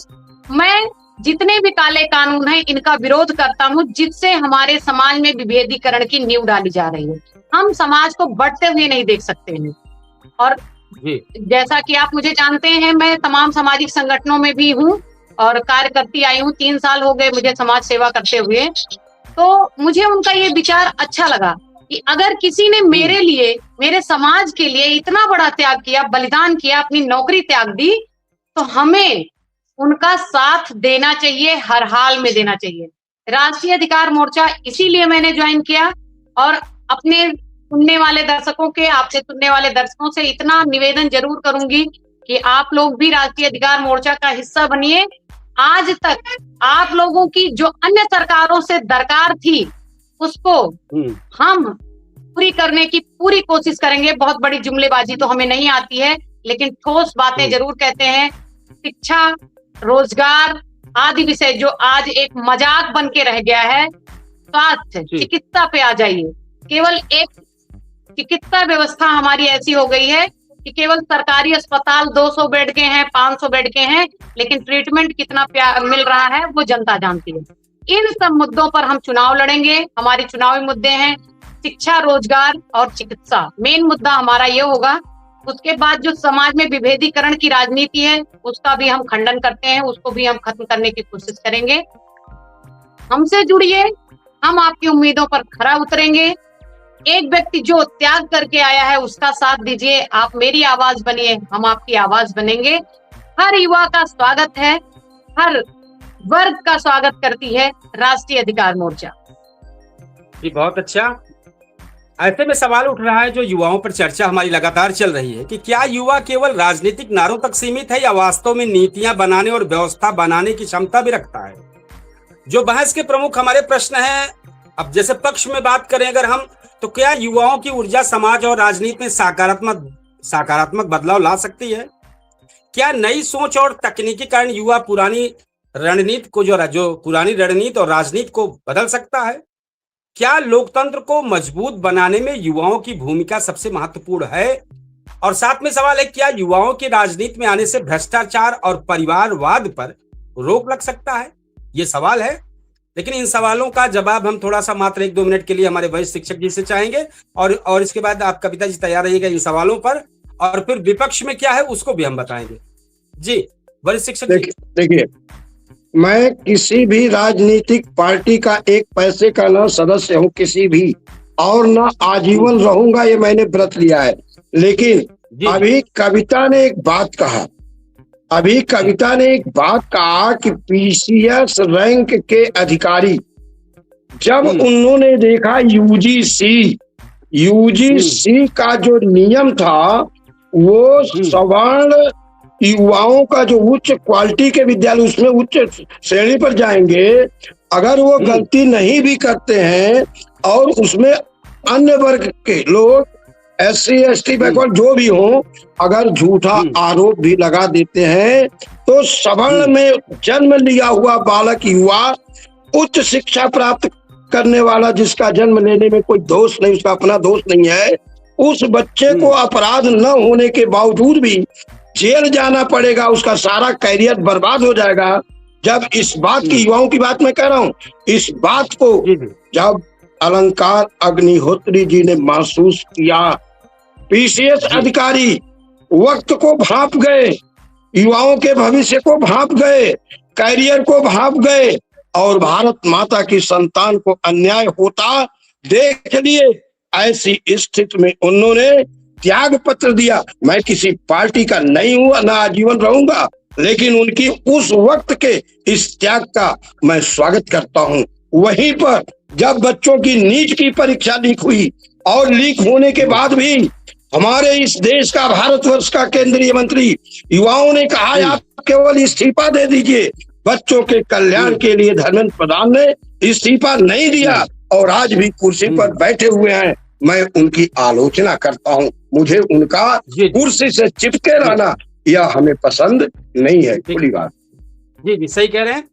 मैं जितने भी काले कानून हैं इनका विरोध करता हूँ, जिससे हमारे समाज में विभेदीकरण की नींव डाली जा रही है। हम समाज को बढ़ते हुए नहीं देख सकते हैं। और जैसा कि आप मुझे जानते हैं, मैं तमाम सामाजिक संगठनों में भी हूँ और कार्य करती आई हूँ। 3 साल हो गए मुझे समाज सेवा करते हुए। तो मुझे उनका ये विचार अच्छा लगा कि अगर किसी ने मेरे लिए, मेरे समाज के लिए इतना बड़ा त्याग किया, बलिदान किया, अपनी नौकरी त्याग दी, तो हमें उनका साथ देना चाहिए, हर हाल में देना चाहिए। राष्ट्रीय अधिकार मोर्चा इसीलिए मैंने ज्वाइन किया। और अपने सुनने वाले दर्शकों के, आपसे सुनने वाले दर्शकों से इतना निवेदन जरूर करूंगी कि आप लोग भी राष्ट्रीय अधिकार मोर्चा का हिस्सा बनिए। आज तक आप लोगों की जो अन्य सरकारों से दरकार थी उसको हम पूरी करने की पूरी कोशिश करेंगे। बहुत बड़ी जुमलेबाजी तो हमें नहीं आती है, लेकिन ठोस बातें जरूर कहते हैं। शिक्षा, रोजगार आदि विषय जो आज एक मजाक बन के रह गया है, स्वास्थ्य, चिकित्सा पे आ जाइए। केवल एक चिकित्सा व्यवस्था हमारी ऐसी हो गई है कि केवल सरकारी अस्पताल 200 बेड के हैं, 500 बेड के हैं, लेकिन ट्रीटमेंट कितना मिल रहा है वो जनता जानती है। इन सब मुद्दों पर हम चुनाव लड़ेंगे। हमारे चुनावी मुद्दे हैं शिक्षा, रोजगार और चिकित्सा। मेन मुद्दा हमारा ये होगा। उसके बाद जो समाज में विभेदीकरण की राजनीति है उसका भी हम खंडन करते हैं, उसको भी हम खत्म करने की कोशिश करेंगे। हमसे जुड़िए, हम आपकी उम्मीदों पर खरा उतरेंगे। एक व्यक्ति जो त्याग करके आया है उसका साथ दीजिए। आप मेरी आवाज बनिए, हम आपकी आवाज बनेंगे। हर युवा का स्वागत है, हर वर्ग का स्वागत करती है राष्ट्रीय अधिकार मोर्चा। जी बहुत अच्छा। ऐसे में सवाल उठ रहा है, जो युवाओं पर चर्चा हमारी लगातार चल रही है कि क्या युवा केवल राजनीतिक नारों तक सीमित है या वास्तव में नीतियां बनाने और व्यवस्था बनाने की क्षमता भी रखता है। जो बहस के प्रमुख हमारे प्रश्न हैं, अब जैसे पक्ष में बात करें अगर हम, तो क्या युवाओं की ऊर्जा समाज और राजनीति में सकारात्मक बदलाव ला सकती है? क्या नई सोच और तकनीकी कारण युवा पुरानी रणनीति को जो पुरानी रणनीति और राजनीति को बदल सकता है? क्या लोकतंत्र को मजबूत बनाने में युवाओं की भूमिका सबसे महत्वपूर्ण है? और साथ में सवाल है, क्या युवाओं की राजनीति में आने से भ्रष्टाचार और परिवारवाद पर रोक लग सकता है? ये सवाल है, लेकिन इन सवालों का जवाब हम थोड़ा सा मात्र 1-2 मिनट के लिए हमारे वरिष्ठ शिक्षक जी से चाहेंगे, और इसके बाद आप कविता जी तैयार रहिएगा इन सवालों पर, और फिर विपक्ष में क्या है उसको भी हम बताएंगे। जी वरिष्ठ शिक्षक जी। देखिए, मैं किसी भी राजनीतिक पार्टी का एक पैसे का ना सदस्य हूँ किसी भी, और ना आजीवन रहूंगा, ये मैंने व्रत लिया है। लेकिन अभी कविता ने एक बात कहा कि पीसीएस रैंक के अधिकारी, जब उन्होंने देखा यूजीसी का जो नियम था वो सवर्ण युवाओं का जो उच्च क्वालिटी के विद्यालय उसमें उच्च श्रेणी पर जाएंगे, अगर वो गलती नहीं भी करते हैं और उसमें अन्य वर्ग के लोग SC ST बैकवर्ड जो भी हो, अगर झूठा आरोप भी लगा देते हैं, तो सवर्ण में जन्म लिया हुआ बालक युवा, उच्च शिक्षा प्राप्त करने वाला, जिसका जन्म लेने में कोई दोष नहीं, उसका अपना दोष नहीं है, उस बच्चे को अपराध न होने के बावजूद भी जेल जाना पड़ेगा, उसका सारा करियर बर्बाद हो जाएगा। जब इस बात की, युवाओं की बात मैं कह रहा हूँ, इस बात को जब अलंकार अग्निहोत्री जी ने महसूस किया, पीसीएस अधिकारी वक्त को भांप गए, युवाओं के भविष्य को भांप गए, करियर को भांप गए, और भारत माता की संतान को अन्याय होता देख लिए। ऐसी स्थिति में उन्होंने त्याग पत्र दिया। मैं किसी पार्टी का नहीं हूं, ना आजीवन रहूंगा, लेकिन उनकी उस वक्त के इस त्याग का मैं स्वागत करता हूं। वहीं पर जब बच्चों की नीट की परीक्षा लीक हुई, और लीक होने के बाद भी हमारे इस देश का, भारतवर्ष का केंद्रीय मंत्री, युवाओं ने कहा आप केवल इस्तीफा दे दीजिए। बच्चों के कल्याण के लिए धर्मेंद्र प्रधान ने इस्तीफा नहीं दिया और आज भी कुर्सी पर बैठे हुए हैं। मैं उनकी आलोचना करता हूं। मुझे उनका कुर्सी से चिपके रहना यह हमें पसंद नहीं है। खुली बात। जी सही कह रहे हैं।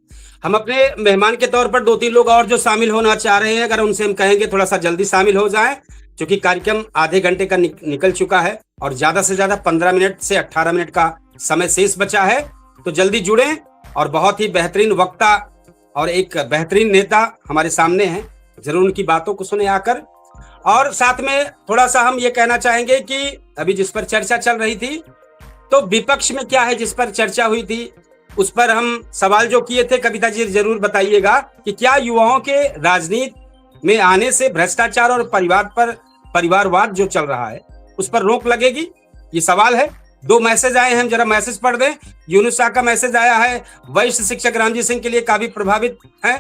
हम अपने मेहमान के तौर पर 2-3 लोग और जो शामिल होना चाह रहे हैं, अगर उनसे हम कहेंगे थोड़ा सा जल्दी शामिल हो जाएं, क्योंकि कार्यक्रम आधे घंटे का निकल चुका है और ज्यादा से ज्यादा 15 मिनट से 18 मिनट का समय शेष बचा है, तो जल्दी जुड़ें। और बहुत ही बेहतरीन वक्ता और एक बेहतरीन नेता हमारे सामने हैं, जरूर उनकी बातों को सुने आकर। और साथ में थोड़ा सा हम ये कहना चाहेंगे कि अभी जिस पर चर्चा चल रही थी, तो विपक्ष में क्या है जिस पर चर्चा हुई थी, उस पर हम सवाल जो किए थे, कविता जी जरूर बताइएगा कि क्या युवाओं के राजनीति में आने से भ्रष्टाचार और परिवारवाद जो चल रहा है उस पर रोक लगेगी? ये सवाल है। 2 मैसेज आए हैं, हम जरा मैसेज पढ़ दें। यूनुस शाह का मैसेज आया है, वरिष्ठ शिक्षक रामजी सिंह के लिए काफी प्रभावित है।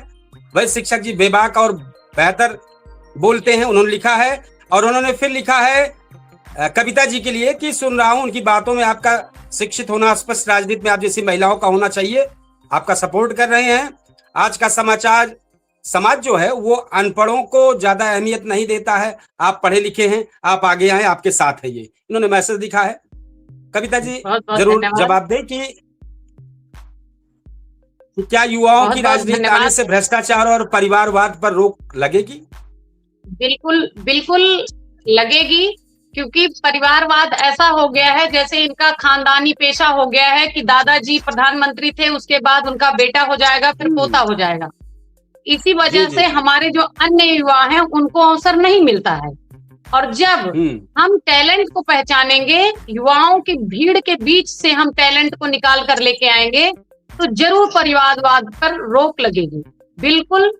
वरिष्ठ शिक्षक जी बेबाक और बेहतर बोलते हैं, उन्होंने लिखा है। और उन्होंने फिर लिखा है कविता जी के लिए कि सुन रहा हूं उनकी बातों में आपका शिक्षित होना, स्पष्ट राजनीति में आप जैसी महिलाओं का होना चाहिए। आपका सपोर्ट कर रहे हैं। आज का समाज जो है वो अनपढ़ों को ज्यादा अहमियत नहीं देता है। आप पढ़े लिखे हैं, आप आगे आए, आपके साथ है। ये इन्होंने मैसेज लिखा है। कविता जी बहुत बहुत जरूर धन्यवाद। जवाब दें कि क्या युवाओं बहुत की बहुत राजनीति धन्यवाद। आने से भ्रष्टाचार और परिवारवाद पर रोक लगेगी? बिल्कुल बिल्कुल लगेगी, क्योंकि परिवारवाद ऐसा हो गया है जैसे इनका खानदानी पेशा हो गया है कि दादाजी प्रधानमंत्री थे, उसके बाद उनका बेटा हो जाएगा, फिर पोता हो जाएगा। इसी वजह जी, से जी। हमारे जो अन्य युवा हैं उनको अवसर नहीं मिलता है। और जब हम टैलेंट को पहचानेंगे, युवाओं की भीड़ के बीच से हम टैलेंट को निकाल कर लेके आएंगे, तो जरूर परिवारवाद पर रोक लगेगी, बिल्कुल।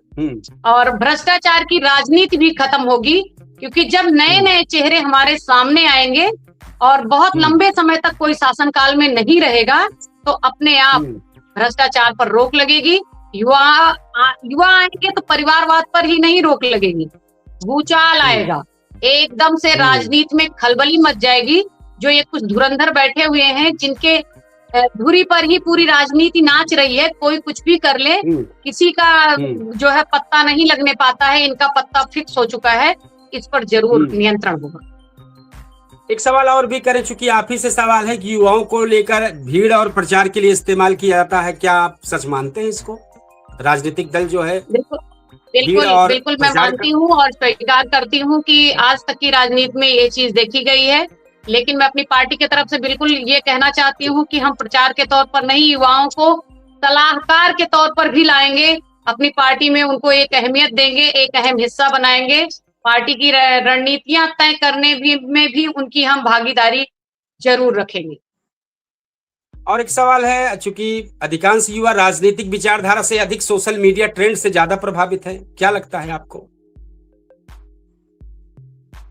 और भ्रष्टाचार की राजनीति भी खत्म होगी, क्योंकि जब नए नए चेहरे हमारे सामने आएंगे और बहुत लंबे समय तक कोई शासनकाल में नहीं रहेगा, तो अपने आप भ्रष्टाचार पर रोक लगेगी। युवा आएंगे तो परिवारवाद पर ही नहीं रोक लगेगी, भूचाल आएगा, एकदम से राजनीति में खलबली मच जाएगी। जो ये कुछ धुरंधर बैठे हुए हैं, जिनके धुरी पर ही पूरी राजनीति नाच रही है, कोई कुछ भी कर ले, किसी का जो है पत्ता नहीं लगने पाता है, इनका पत्ता फिक्स हो चुका है। इस पर जरूर नियंत्रण होगा। एक सवाल और भी करें, चूंकि आप ही से सवाल है कि युवाओं को लेकर भीड़ और प्रचार के लिए इस्तेमाल किया जाता है, क्या आप सच मानते हैं इसको? राजनीतिक दल जो है बिल्कुल मैं मानती हूँ और स्वीकार करती हूँ कि आज तक की राजनीति में ये चीज देखी गई है। लेकिन मैं अपनी पार्टी की तरफ से बिल्कुल ये कहना चाहती हूँ कि हम प्रचार के तौर पर नहीं, युवाओं को सलाहकार के तौर पर भी लाएंगे, अपनी पार्टी में उनको एक अहमियत देंगे, एक अहम हिस्सा बनाएंगे। पार्टी की रणनीतियां तय करने में भी उनकी हम भागीदारी जरूर रखेंगे। और एक सवाल है, चूंकि अधिकांश युवा राजनीतिक विचारधारा से अधिक सोशल मीडिया ट्रेंड से ज्यादा प्रभावित है, क्या लगता है आपको?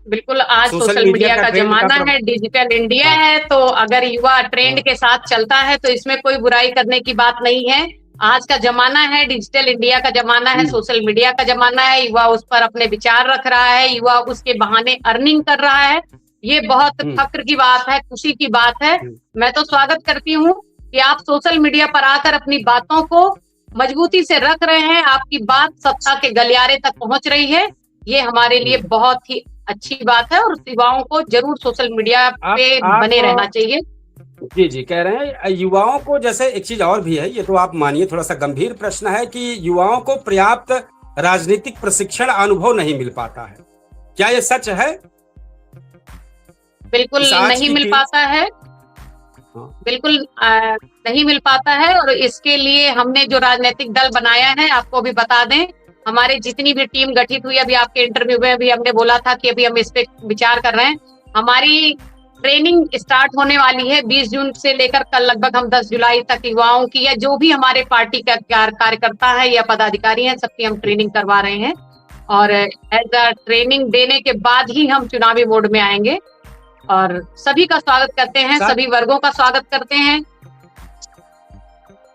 बिल्कुल, आज सोशल मीडिया का जमाना है, डिजिटल इंडिया है, तो अगर युवा ट्रेंड के साथ चलता है तो इसमें कोई बुराई करने की बात नहीं है। आज का जमाना है, डिजिटल इंडिया का जमाना है, सोशल मीडिया का जमाना है। युवा उस पर अपने विचार रख रहा है, युवा उसके बहाने अर्निंग कर रहा है। ये बहुत फक्र की बात है, खुशी की बात है। मैं तो स्वागत करती हूँ कि आप सोशल मीडिया पर आकर अपनी बातों को मजबूती से रख रहे हैं, आपकी बात सत्ता के गलियारे तक पहुंच रही है। ये हमारे लिए बहुत ही अच्छी बात है और युवाओं को जरूर सोशल मीडिया पे बने रहना चाहिए। जी कह रहे हैं युवाओं को। जैसे एक चीज और भी है, ये तो आप मानिए थोड़ा सा गंभीर प्रश्न है कि युवाओं को पर्याप्त राजनीतिक प्रशिक्षण अनुभव नहीं मिल पाता है, क्या ये सच है? बिल्कुल नहीं मिल पाता है, बिल्कुल नहीं मिल पाता है। और इसके लिए हमने जो राजनीतिक दल बनाया है, आपको भी बता दें, हमारे जितनी भी टीम गठित हुई, अभी आपके इंटरव्यू में भी हमने बोला था कि अभी हम इस पे विचार कर रहे हैं। हमारी ट्रेनिंग स्टार्ट होने वाली है 20 जून से लेकर कल लगभग हम 10 जुलाई तक युवाओं की, या जो भी हमारे पार्टी का कार्यकर्ता है या पदाधिकारी हैं, सबकी हम ट्रेनिंग करवा रहे हैं। और एज अ ट्रेनिंग देने के बाद ही हम चुनावी मोड में आएंगे और सभी का स्वागत करते हैं, सभी वर्गों का स्वागत करते हैं।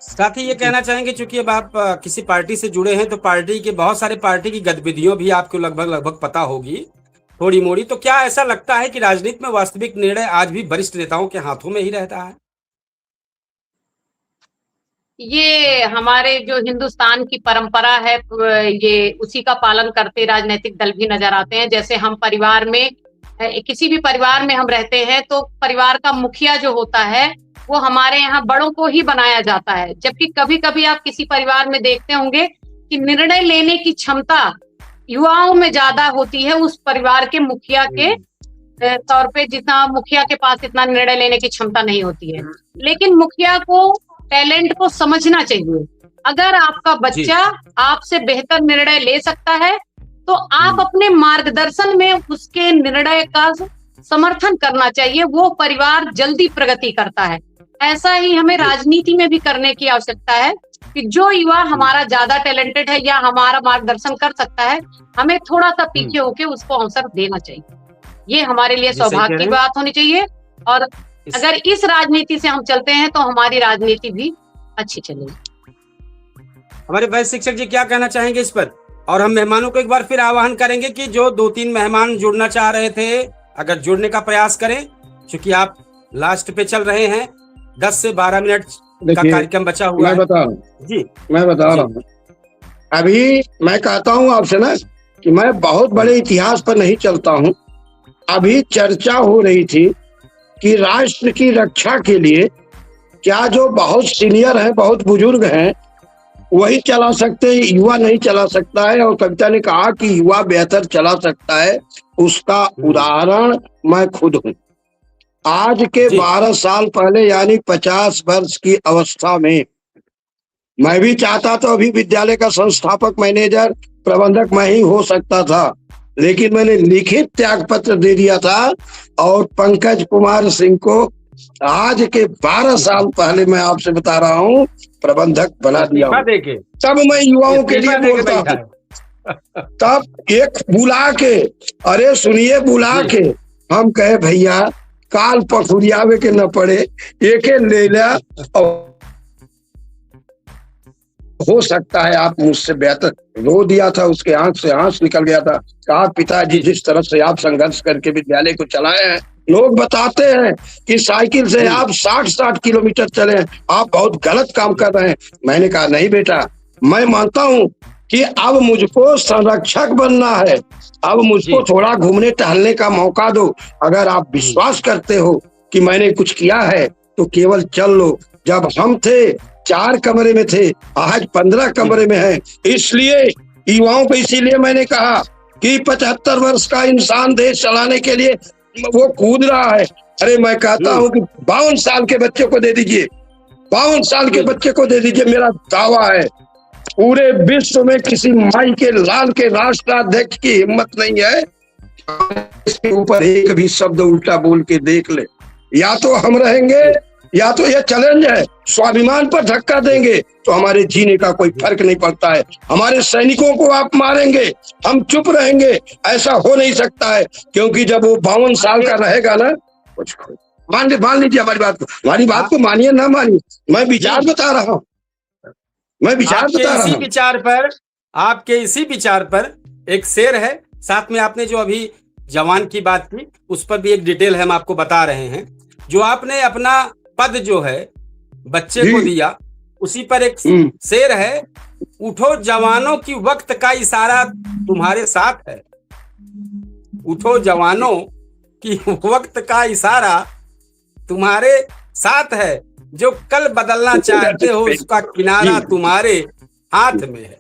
साथ ही ये कहना चाहेंगे, चूंकि अब आप किसी पार्टी से जुड़े हैं तो पार्टी के बहुत सारे पार्टी की गतिविधियों भी आपको लगभग पता होगी थोड़ी मोड़ी, तो क्या ऐसा लगता है कि राजनीति में वास्तविक निर्णय आज भी वरिष्ठ नेताओं के हाथों में ही रहता है? ये हमारे जो हिंदुस्तान की परंपरा है, ये उसी का पालन करते राजनीतिक दल भी नजर आते हैं। जैसे हम परिवार में, किसी भी परिवार में हम रहते हैं तो परिवार का मुखिया जो होता है वो हमारे यहाँ बड़ों को ही बनाया जाता है। जबकि कभी कभी आप किसी परिवार में देखते होंगे कि निर्णय लेने की क्षमता युवाओं में ज्यादा होती है उस परिवार के मुखिया के तौर पे, जितना मुखिया के पास इतना निर्णय लेने की क्षमता नहीं होती है। लेकिन मुखिया को टैलेंट को समझना चाहिए। अगर आपका बच्चा आपसे बेहतर निर्णय ले सकता है तो आप अपने मार्गदर्शन में उसके निर्णय का समर्थन करना चाहिए, वो परिवार जल्दी प्रगति करता है। ऐसा ही हमें राजनीति में भी करने की आवश्यकता है कि जो युवा हमारा ज्यादा टैलेंटेड है या हमारा मार्गदर्शन कर सकता है, हमें थोड़ा सा पीछे होके उसको अवसर देना चाहिए। ये हमारे लिए सौभाग्य की बात होनी चाहिए। और अगर इस राजनीति से हम चलते हैं तो हमारी राजनीति भी अच्छी चलेगी। हमारे वैश्य शिक्षक जी क्या कहना चाहेंगे इस पर? और हम मेहमानों को एक बार फिर आह्वान करेंगे कि जो 2-3 मेहमान जुड़ना चाह रहे थे, अगर जुड़ने का प्रयास करें, क्योंकि आप लास्ट पे चल रहे हैं, 10 से 12 मिनट का देखिए, कार्यक्रम बचा हुआ मैं है। बता रहा हूँ जी मैं बता जी रहा हूँ अभी मैं कहता हूँ आपसे ना कि मैं बहुत बड़े इतिहास पर नहीं चलता हूँ। अभी चर्चा हो रही थी कि राष्ट्र की रक्षा के लिए क्या जो बहुत सीनियर हैं, बहुत बुजुर्ग हैं, वही चला सकते हैं, युवा नहीं चला सकता है। और कविता ने कहा कि युवा बेहतर चला सकता है। उसका उदाहरण मैं खुद हूँ। आज के जी 12 साल पहले यानी 50 वर्ष की अवस्था में मैं भी चाहता तो अभी विद्यालय का संस्थापक, मैनेजर, प्रबंधक मैं ही हो सकता था, लेकिन मैंने लिखित त्याग पत्र दे दिया था और पंकज कुमार सिंह को आज के 12 साल पहले, मैं आपसे बता रहा हूँ, प्रबंधक बना दिया इस्तीफा हूँ। देके तब मैं युवाओं के इस्तीफा लिए देके बोलता बैठा हूँ। है। तब एक बुला के, अरे सुनिए, बुला जी के हम कहे भैया काल पखुरियावे के न पड़े, एक ले लिया और हो सकता है आप मुझसे बेहतर। रो दिया था, उसके आंख से आंसू निकल गया था। कहा पिताजी, जी जिस तरह से आप संघर्ष करके विद्यालय को चलाए हैं, लोग बताते हैं कि साइकिल से आप 60-60 किलोमीटर चले हैं, आप बहुत गलत काम कर रहे हैं। मैंने कहा नहीं बेटा, मैं मानता हूं कि अब मुझको संरक्षक बनना है, अब मुझको जी थोड़ा घूमने टहलने का मौका दो। अगर आप विश्वास करते हो कि मैंने कुछ किया है तो केवल चल लो। जब हम थे 4 कमरे में थे, आज 15 कमरे में हैं। इसलिए युवाओं को, इसीलिए मैंने कहा कि 75 वर्ष का इंसान देश चलाने के लिए वो कूद रहा है। अरे मैं कहता हूं कि 52 साल के बच्चे को दे दीजिए, 52 साल के बच्चे को दे दीजिए। मेरा दावा है पूरे विश्व में किसी माई के लाल के राष्ट्राध्यक्ष की हिम्मत नहीं है इसके ऊपर एक भी शब्द उल्टा बोल के देख ले। या तो हम रहेंगे, या तो ये चैलेंज है, स्वाभिमान पर धक्का देंगे तो हमारे जीने का कोई फर्क नहीं पड़ता है। हमारे सैनिकों को आप मारेंगे, हम चुप रहेंगे, ऐसा हो नहीं सकता है। क्योंकि जब वो 52 साल का रहेगा ना, कुछ मान लीजिए हमारी बात को मानिए ना मानिए, मैं विचार बता रहा हूँ, मैं विचार बता रहा हूँ। आपके इसी विचार पर एक शेर है, साथ में आपने जो अभी जवान की बात की उस पर भी एक डिटेल हम आपको बता रहे हैं। जो आपने अपना पद जो है बच्चे को दिया, उसी पर एक शेर है, उठो जवानों की वक्त का इशारा तुम्हारे साथ है। उठो जवानों की वक्त का इशारा तुम्हारे साथ है, जो कल बदलना चाहते हो उसका किनारा तुम्हारे हाथ में है।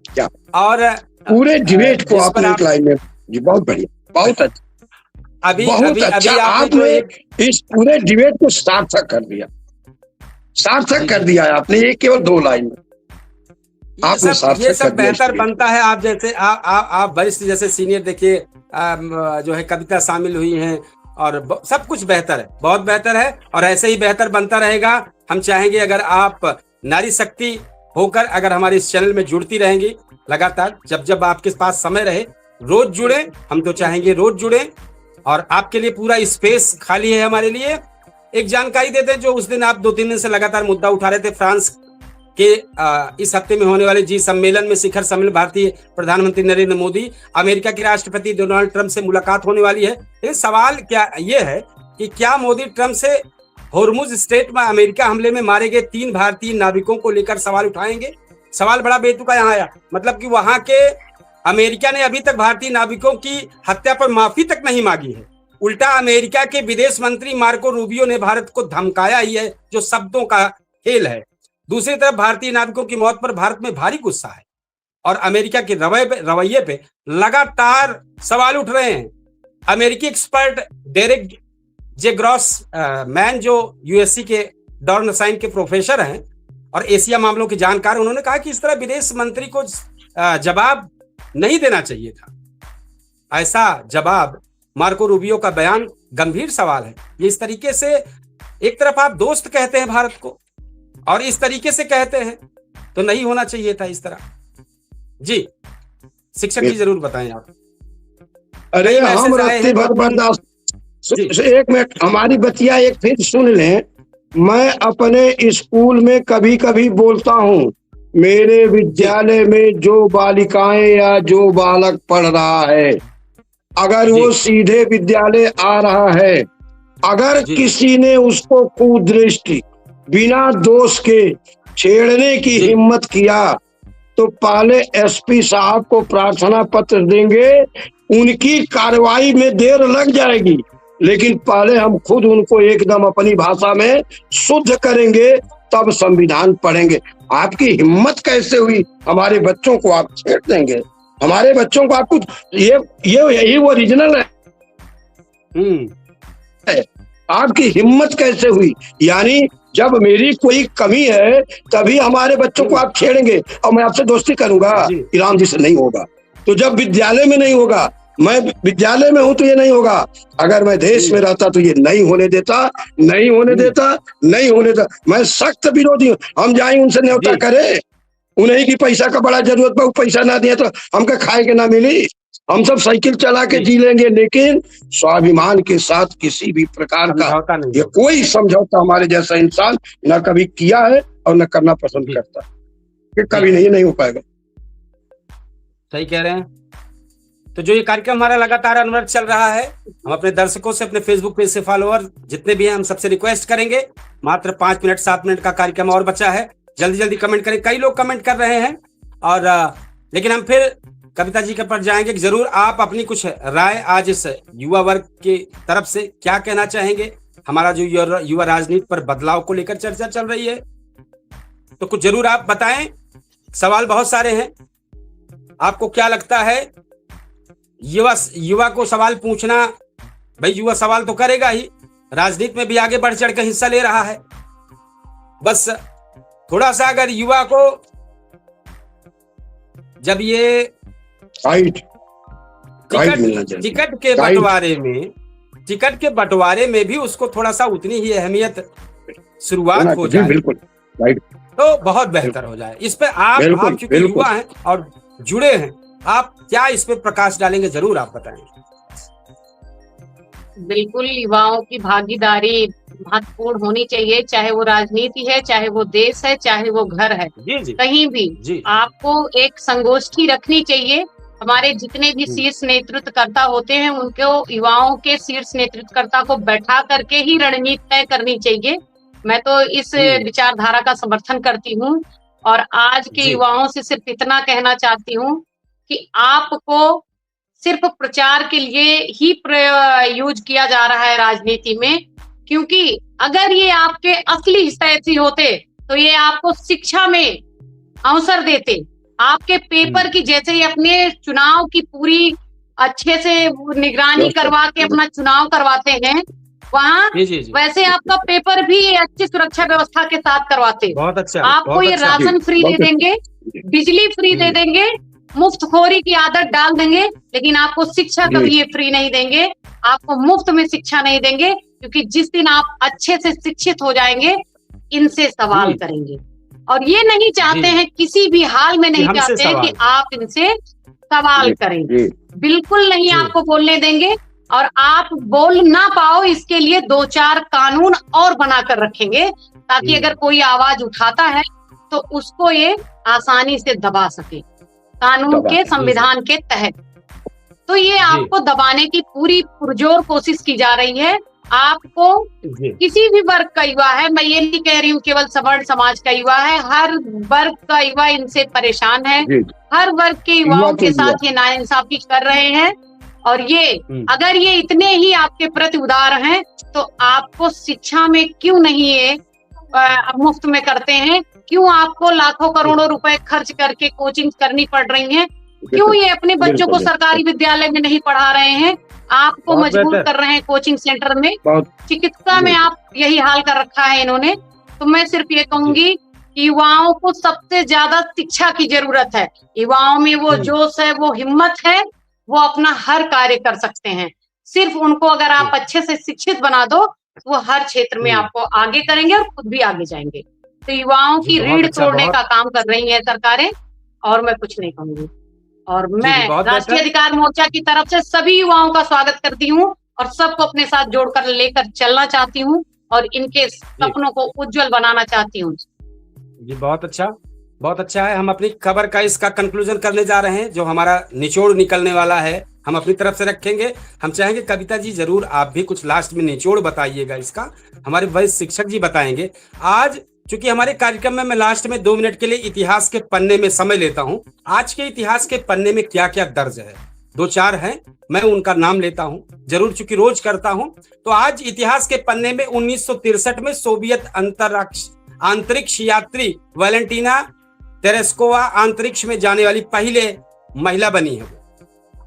क्या और पूरे डिबेट को आपने एक लाइन में, जी बहुत बढ़िया, बहुत अच्छा, बहुत अच्छा। आपने इस पूरे डिबेट को सार्थक कर दिया, सार्थक कर दिया है आपने। ये केवल 2 लाइन में आपने सार्थक कर दिया। ये सब बेहतर बनता है। आप जैसे आप वरिष्ठ जैसे सीनियर देखिए, जो है कविता शामिल हुई हैं और सब कुछ बेहतर है, बहुत बेहतर है और ऐसे ही बेहतर बनता रहेगा। हम चाहेंगे अगर आप नारी शक्ति होकर अगर हमारे इस चैनल में जुड़ती रहेंगी लगातार, जब जब आपके पास समय रहे रोज जुड़े, हम तो चाहेंगे रोज जुड़े और आपके लिए पूरा स्पेस खाली है हमारे लिए। एक जानकारी देते हैं, जो उस दिन आप 2-3 दिन से लगातार मुद्दा उठा रहे थे, फ्रांस के इस हफ्ते में होने वाले जी सम्मेलन में, शिखर सम्मेलन, भारतीय प्रधानमंत्री नरेंद्र मोदी, अमेरिका के राष्ट्रपति डोनाल्ड ट्रंप से मुलाकात होने वाली है। लेकिन सवाल क्या ये है कि क्या मोदी ट्रंप से होर्मुज स्ट्रेट में अमेरिका हमले में मारे गए 3 भारतीय नाविकों को लेकर सवाल उठाएंगे? सवाल बड़ा बेतुका यहाँ आया, मतलब कि वहां के अमेरिका ने अभी तक भारतीय नाविकों की हत्या पर माफी तक नहीं मांगी है। उल्टा अमेरिका के विदेश मंत्री मार्को रूबियो ने भारत को धमकाया ही है, जो शब्दों का खेल है। दूसरी तरफ भारतीय नाविकों की मौत पर भारत में भारी गुस्सा है और अमेरिका के रवैये पे लगातार सवाल उठ रहे हैं। अमेरिकी एक्सपर्ट डेरेक जे ग्रॉस मैन, जो यूएससी के डॉर्नसाइन के प्रोफेसर हैं और एशिया मामलों के जानकार, उन्होंने कहा कि इस तरह विदेश मंत्री को जवाब नहीं देना चाहिए था। ऐसा जवाब, मार्को रूबियो का बयान गंभीर सवाल है। ये इस तरीके से एक तरफ आप दोस्त कहते हैं भारत को और इस तरीके से कहते हैं, तो नहीं होना चाहिए था इस तरह। जी शिक्षक जी जरूर बताएं आप। अरे हम रत्ती भर बर्दाश्त, एक मिनट हमारी बतिया एक फिर सुन लें। मैं अपने स्कूल में कभी कभी बोलता हूँ, मेरे विद्यालय में जो बालिकाएं या जो बालक पढ़ रहा है, अगर वो सीधे विद्यालय आ रहा है, अगर किसी ने उसको कुदृष्टि बिना दोष के छेड़ने की हिम्मत किया तो पहले एसपी साहब को प्रार्थना पत्र देंगे। उनकी कार्रवाई में देर लग जाएगी, लेकिन पहले हम खुद उनको एकदम अपनी भाषा में शुद्ध करेंगे, तब संविधान पढ़ेंगे। आपकी हिम्मत कैसे हुई? हमारे बच्चों को आप छेड़ देंगे, हमारे बच्चों को आप कुछ ये यही ओरिजिनल है। आपकी हिम्मत कैसे हुई? यानी जब मेरी कोई कमी है तभी हमारे बच्चों को आप छेड़ेंगे और मैं आपसे दोस्ती करूंगा? इराम जी से नहीं होगा। तो जब विद्यालय में नहीं होगा, मैं विद्यालय में हूं तो ये नहीं होगा। अगर मैं देश में रहता तो ये नहीं होने देता, नहीं होने देता, नहीं होने देता। मैं सख्त विरोधी हूँ। हम जाए उनसे न्योता करें, उन्हीं की पैसा का बड़ा जरूरत पर, पैसा ना दिया तो हमको खाए के ना मिली। हम सब साइकिल चला के जी लेंगे, लेकिन स्वाभिमान के साथ किसी भी प्रकार का ये कोई समझौता हमारे जैसा इंसान ना कभी किया है और न करना पसंद करता। ये कभी नहीं हो पाएगा। सही कह रहे हैं। तो जो ये कार्यक्रम हमारा लगातार अनवरत चल रहा है, हम अपने दर्शकों से, अपने फेसबुक पेज से फॉलोअर जितने भी हैं, हम सबसे रिक्वेस्ट करेंगे, मात्र 5 मिनट 7 मिनट का कार्यक्रम और बचा है, जल्दी जल्दी कमेंट करें। कई लोग कमेंट कर रहे हैं और लेकिन हम फिर कविता जी के पर जाएंगे कि जरूर आप अपनी कुछ राय आज इस युवा वर्ग की तरफ से क्या कहना चाहेंगे। हमारा जो युवा राजनीति पर बदलाव को लेकर चर्चा चल रही है, तो कुछ जरूर आप बताएं। सवाल बहुत सारे हैं, आपको क्या लगता है? युवा को सवाल पूछना, भाई युवा सवाल तो करेगा ही, राजनीति में भी आगे बढ़ चढ़ कर हिस्सा ले रहा है। बस थोड़ा सा अगर युवा को जब ये टिकट के बंटवारे में भी उसको थोड़ा सा उतनी ही अहमियत शुरुआत हो जाए तो बहुत बेहतर हो जाए। इस पे आप चूंकि युवा हैं और जुड़े हैं, आप क्या इस पे प्रकाश डालेंगे? जरूर आप बताएं। बिल्कुल, युवाओं की भागीदारी महत्वपूर्ण होनी चाहिए, चाहे वो राजनीति है, चाहे वो देश है, चाहे वो घर है। जी। कहीं भी आपको एक संगोष्ठी रखनी चाहिए। हमारे जितने भी शीर्ष नेतृत्वकर्ता होते हैं, उनको युवाओं के शीर्ष नेतृत्वकर्ता को बैठा करके ही रणनीति तय करनी चाहिए। मैं तो इस विचारधारा का समर्थन करती हूँ और आज के युवाओं से सिर्फ इतना कहना चाहती हूँ कि आपको सिर्फ प्रचार के लिए ही यूज किया जा रहा है राजनीति में, क्योंकि अगर ये आपके असली हितैषी होते तो ये आपको शिक्षा में अवसर देते। आपके पेपर की जैसे ही अपने चुनाव की पूरी अच्छे से निगरानी करवा के अपना चुनाव करवाते हैं, वहाँ वैसे आपका पेपर भी अच्छी सुरक्षा व्यवस्था के साथ करवाते। बहुत अच्छा। आपको ये राशन फ्री दे देंगे, बिजली फ्री दे देंगे, मुफ्तखोरी की आदत डाल देंगे, लेकिन आपको शिक्षा कभी ये फ्री नहीं देंगे, आपको मुफ्त में शिक्षा नहीं देंगे, क्योंकि जिस दिन आप अच्छे से शिक्षित हो जाएंगे, इनसे सवाल करेंगे। और ये नहीं चाहते हैं, किसी भी हाल में नहीं चाहते हैं कि आप इनसे सवाल करें। बिल्कुल नहीं आपको बोलने देंगे, और आप बोल ना पाओ इसके लिए 2-4 कानून और बनाकर रखेंगे, ताकि अगर कोई आवाज उठाता है तो उसको ये आसानी से दबा सके कानून के, संविधान के तहत। तो ये आपको दबाने की पूरी पुरजोर कोशिश की जा रही है। आपको किसी भी वर्ग का युवा है, मैं ये नहीं कह रही हूँ केवल सवर्ण समाज का युवा है, हर वर्ग का युवा इनसे परेशान है। हर वर्ग के युवाओं के साथ ये नाइंसाफी कर रहे हैं, और ये अगर ये इतने ही आपके प्रति उदार हैं तो आपको शिक्षा में क्यों नहीं ये मुफ्त में करते हैं? क्यों आपको लाखों करोड़ों रुपए खर्च करके कोचिंग करनी पड़ रही है? क्यों ये अपने बच्चों को सरकारी विद्यालय में नहीं पढ़ा रहे हैं? आपको मजबूर कर रहे हैं कोचिंग सेंटर में। चिकित्सा में आप यही हाल कर रखा है इन्होंने। तो मैं सिर्फ ये कहूंगी कि युवाओं को सबसे ज्यादा शिक्षा की जरूरत है। युवाओं में वो जोश है, वो हिम्मत है, वो अपना हर कार्य कर सकते हैं। सिर्फ उनको अगर आप अच्छे से शिक्षित बना दो, वो हर क्षेत्र में आपको आगे करेंगे और खुद भी आगे जाएंगे। तो युवाओं की रीढ़ तोड़ने का काम कर रही है सरकारें, और मैं कुछ नहीं कहूंगी। और मैं राष्ट्रीय अधिकार मोर्चा की तरफ से सभी युवाओं का स्वागत करती हूँ और सबको अपने साथ जोड़कर लेकर चलना चाहती हूँ और इनके सपनों को उज्जवल बनाना चाहती हूँ। जी बहुत अच्छा, बहुत अच्छा है। हम अपनी खबर का इसका कंक्लूजन करने जा रहे हैं, जो हमारा निचोड़ निकलने वाला है हम अपनी तरफ से रखेंगे। हम चाहेंगे कविता जी जरूर आप भी कुछ लास्ट में निचोड़ बताइएगा इसका, हमारे वरिष्ठ शिक्षक जी बताएंगे। आज चूंकि हमारे कार्यक्रम में मैं लास्ट में 2 मिनट के लिए इतिहास के पन्ने में समय लेता हूं, आज के इतिहास के पन्ने में क्या क्या दर्ज है, 2-4 हैं, मैं उनका नाम लेता हूं जरूर, चूंकि रोज करता हूं। तो आज इतिहास के पन्ने में 1963 में सोवियत अंतरिक्ष यात्री वैलेंटीना तेरेस्कोवा अंतरिक्ष में जाने वाली पहले महिला बनी है।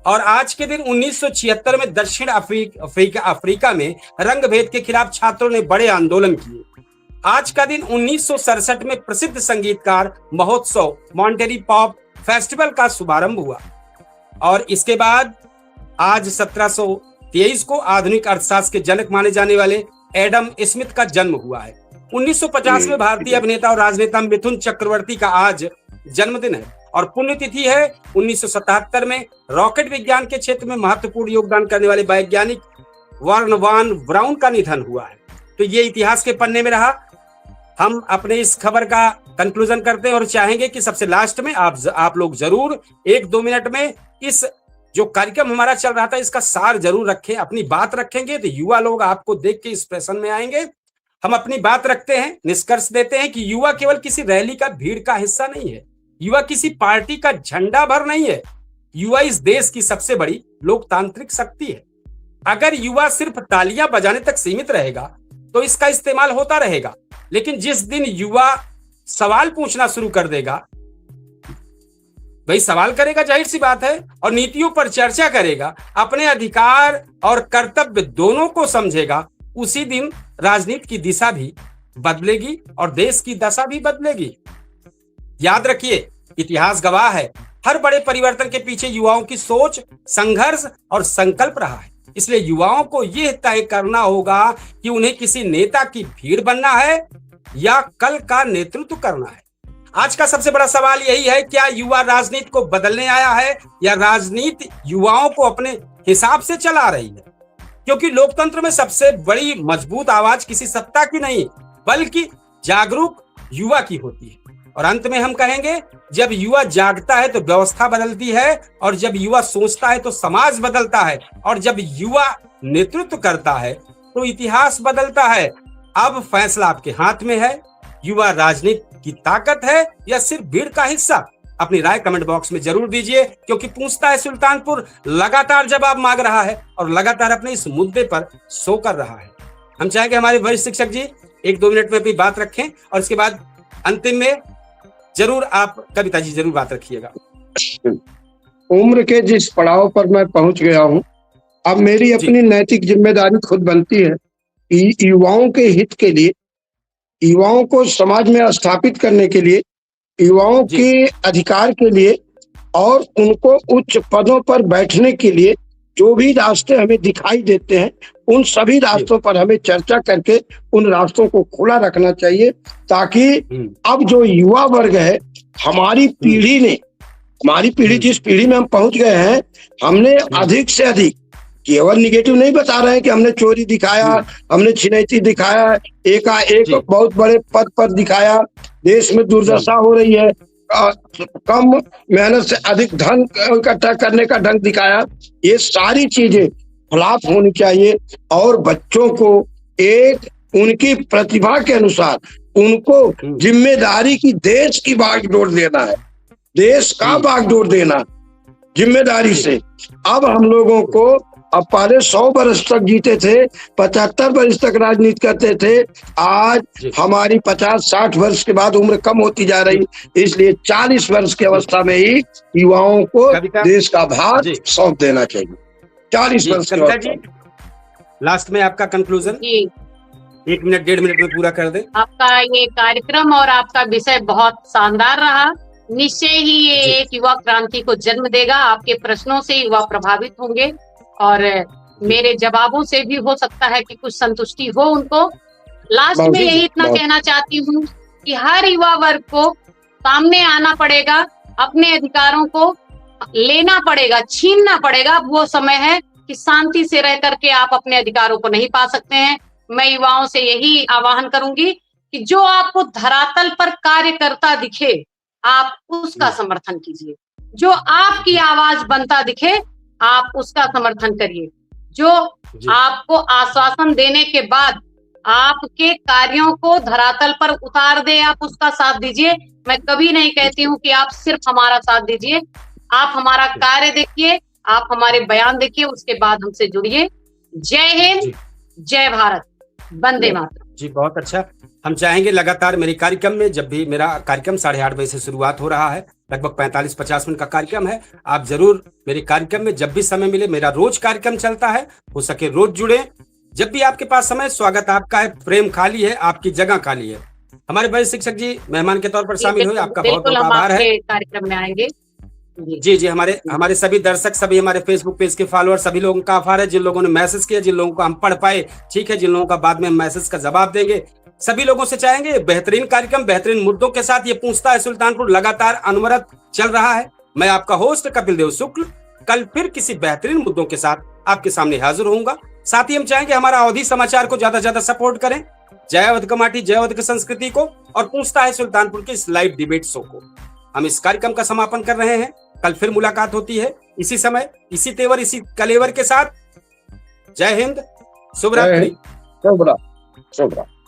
और आज के दिन 1976 में दक्षिण अफ्रीका में रंग भेद के खिलाफ छात्रों ने बड़े आंदोलन किए। आज का दिन 1967 में प्रसिद्ध संगीतकार महोत्सव मॉन्टेरी पॉप फेस्टिवल का शुभारंभ हुआ। और इसके बाद आज 1723 को आधुनिक अर्थशास्त्र के जनक माने जाने वाले एडम स्मिथ का जन्म हुआ है। 1950 में भारतीय अभिनेता और राजनेता मिथुन चक्रवर्ती का आज जन्मदिन है। और पुण्यतिथि है 1977 में रॉकेट विज्ञान के क्षेत्र में महत्वपूर्ण योगदान करने वाले वैज्ञानिक वर्न वान ब्राउन का निधन हुआ है। तो ये इतिहास के पन्ने में रहा। हम अपने इस खबर का कंक्लूजन करते हैं और चाहेंगे कि सबसे लास्ट में आप लोग जरूर 1-2 मिनट में इस जो कार्यक्रम हमारा चल रहा था इसका सार जरूर रखें। अपनी बात रखेंगे तो युवा लोग आपको देख के इंस्पिरेशन में आएंगे। हम अपनी बात रखते हैं, निष्कर्ष देते हैं कि युवा केवल किसी रैली का भीड़ का हिस्सा नहीं है, युवा किसी पार्टी का झंडा भर नहीं है, युवा इस देश की सबसे बड़ी लोकतांत्रिक शक्ति है। अगर युवा सिर्फ तालियां बजाने तक सीमित रहेगा तो इसका इस्तेमाल होता रहेगा, लेकिन जिस दिन युवा सवाल पूछना शुरू कर देगा, भाई सवाल करेगा जाहिर सी बात है, और नीतियों पर चर्चा करेगा, अपने अधिकार और कर्तव्य दोनों को समझेगा, उसी दिन राजनीति की दिशा भी बदलेगी और देश की दशा भी बदलेगी। याद रखिए, इतिहास गवाह है, हर बड़े परिवर्तन के पीछे युवाओं की सोच, संघर्ष और संकल्प रहा है। इसलिए युवाओं को यह तय करना होगा कि उन्हें किसी नेता की भीड़ बनना है या कल का नेतृत्व करना है। आज का सबसे बड़ा सवाल यही है, क्या युवा राजनीति को बदलने आया है या राजनीति युवाओं को अपने हिसाब से चला रही है? क्योंकि लोकतंत्र में सबसे बड़ी मजबूत आवाज किसी सत्ता की नहीं बल्कि जागरूक युवा की होती है। और अंत में हम कहेंगे, जब युवा जागता है तो व्यवस्था बदलती है, और जब युवा सोचता है तो समाज बदलता है, और जब युवा नेतृत्व करता है तो इतिहास बदलता है। अब फैसला आपके हाथ में है, युवा राजनीति की ताकत है या सिर्फ भीड़ का हिस्सा? अपनी राय कमेंट बॉक्स में जरूर दीजिए, क्योंकि पूछता है सुल्तानपुर लगातार जवाब मांग रहा है और लगातार अपने इस मुद्दे पर सो कर रहा है। हम चाहेंगे हमारे वरिष्ठ शिक्षक जी 1-2 मिनट में अपनी बात रखें और इसके बाद अंतिम में जरूर आप कविता जी जरूर बात रखिएगा। उम्र के जिस पड़ाव पर मैं पहुंच गया हूं, अब मेरी अपनी नैतिक जिम्मेदारी खुद बनती है कि युवाओं के हित के लिए, युवाओं को समाज में स्थापित करने के लिए, युवाओं के अधिकार के लिए और उनको उच्च पदों पर बैठने के लिए जो भी रास्ते हमें दिखाई देते हैं, उन सभी रास्तों पर हमें चर्चा करके उन रास्तों को खुला रखना चाहिए, ताकि अब जो युवा वर्ग है, हमारी पीढ़ी जिस पीढ़ी में हम पहुंच गए हैं, हमने अधिक से अधिक, केवल निगेटिव नहीं बता रहे हैं कि हमने चोरी दिखाया, हमने छिनैती दिखाया, एकाएक बहुत बड़े पद पर दिखाया, देश में दुर्दशा हो रही है, कम मेहनत से अधिक धन इकट्ठा करने का ढंग दिखाया। ये सारी चीजें खिलाफ होनी चाहिए और बच्चों को एक उनकी प्रतिभा के अनुसार उनको जिम्मेदारी की, देश की बागडोर देना है, देश का बागडोर देना जिम्मेदारी से। अब हम लोगों को, अब पहले 100 वर्ष तक जीते थे, 75 वर्ष तक राजनीति करते थे, आज हमारी 50-60 वर्ष के बाद उम्र कम होती जा रही, इसलिए 40 वर्ष की अवस्था में ही युवाओं को देश का भार सौंप देना चाहिए। 40 वर्ष की अवस्था। लास्ट में आपका कंक्लूजन 1 मिनट 1.5 मिनट में पूरा कर दे। आपका ये कार्यक्रम और आपका विषय बहुत शानदार रहा। निश्चय ही ये एक युवा क्रांति को जन्म देगा। आपके प्रश्नों से युवा प्रभावित होंगे और मेरे जवाबों से भी हो सकता है कि कुछ संतुष्टि हो उनको। लास्ट में यही इतना कहना चाहती हूँ कि हर युवा वर्ग को सामने आना पड़ेगा, अपने अधिकारों को लेना पड़ेगा, छीनना पड़ेगा। वो समय है कि शांति से रह करके आप अपने अधिकारों को नहीं पा सकते हैं। मैं युवाओं से यही आह्वान करूंगी कि जो आपको धरातल पर कार्य करता दिखे, आप उसका समर्थन कीजिए। जो आपकी आवाज बनता दिखे, आप उसका समर्थन करिए। जो जी आपको आश्वासन देने के बाद आपके कार्यों को धरातल पर उतार दे, आप उसका साथ दीजिए। मैं कभी नहीं कहती हूँ कि आप सिर्फ हमारा साथ दीजिए, आप हमारा कार्य देखिए, आप हमारे बयान देखिए, उसके बाद हमसे जुड़िए। जय हिंद, जी जय भारत, वंदे मातरम। जी, बहुत अच्छा। हम चाहेंगे लगातार मेरे कार्यक्रम में, जब भी मेरा कार्यक्रम 8:30 बजे से शुरुआत हो रहा है, लगभग 45-50 मिनट का कार्यक्रम है, आप जरूर मेरे कार्यक्रम में जब भी समय मिले, मेरा रोज कार्यक्रम चलता है, हो सके रोज जुड़े। जब भी आपके पास समय, स्वागत आपका है। प्रेम खाली है, आपकी जगह खाली है। हमारे बड़े शिक्षक जी मेहमान के तौर पर शामिल हुए, आपका बहुत बिल्कुल बहुत हम आभार है। आपके कार्यक्रम में आएंगे। जी जी, हमारे सभी दर्शक, सभी हमारे फेसबुक पेज के फॉलोअर, सभी लोगों का आभार है, जिन लोगों ने मैसेज किया, जिन लोगों को हम पढ़ पाए, ठीक है, जिन लोगों का बाद में हम मैसेज का जवाब देंगे। सभी लोगों से चाहेंगे बेहतरीन कार्यक्रम, बेहतरीन मुद्दों के साथ ये पूछता है सुल्तानपुर लगातार अनवरत चल रहा है। मैं आपका होस्ट कपिल देव शुक्ल कल फिर किसी बेहतरीन मुद्दों के साथ आपके सामने हाजिर होऊंगा। साथ ही हम चाहेंगे हमारा अवधि समाचार को ज्यादा से ज्यादा सपोर्ट करें, जय अवध का माटी, जय अवध की संस्कृति को, और पूछता है सुल्तानपुर के इस लाइव डिबेट शो को। हम इस कार्यक्रम का समापन कर रहे हैं। कल फिर मुलाकात होती है इसी समय, इसी तेवर, इसी कलेवर के साथ। जय हिंद, शुभ रात्रि। शुभ रात्रि।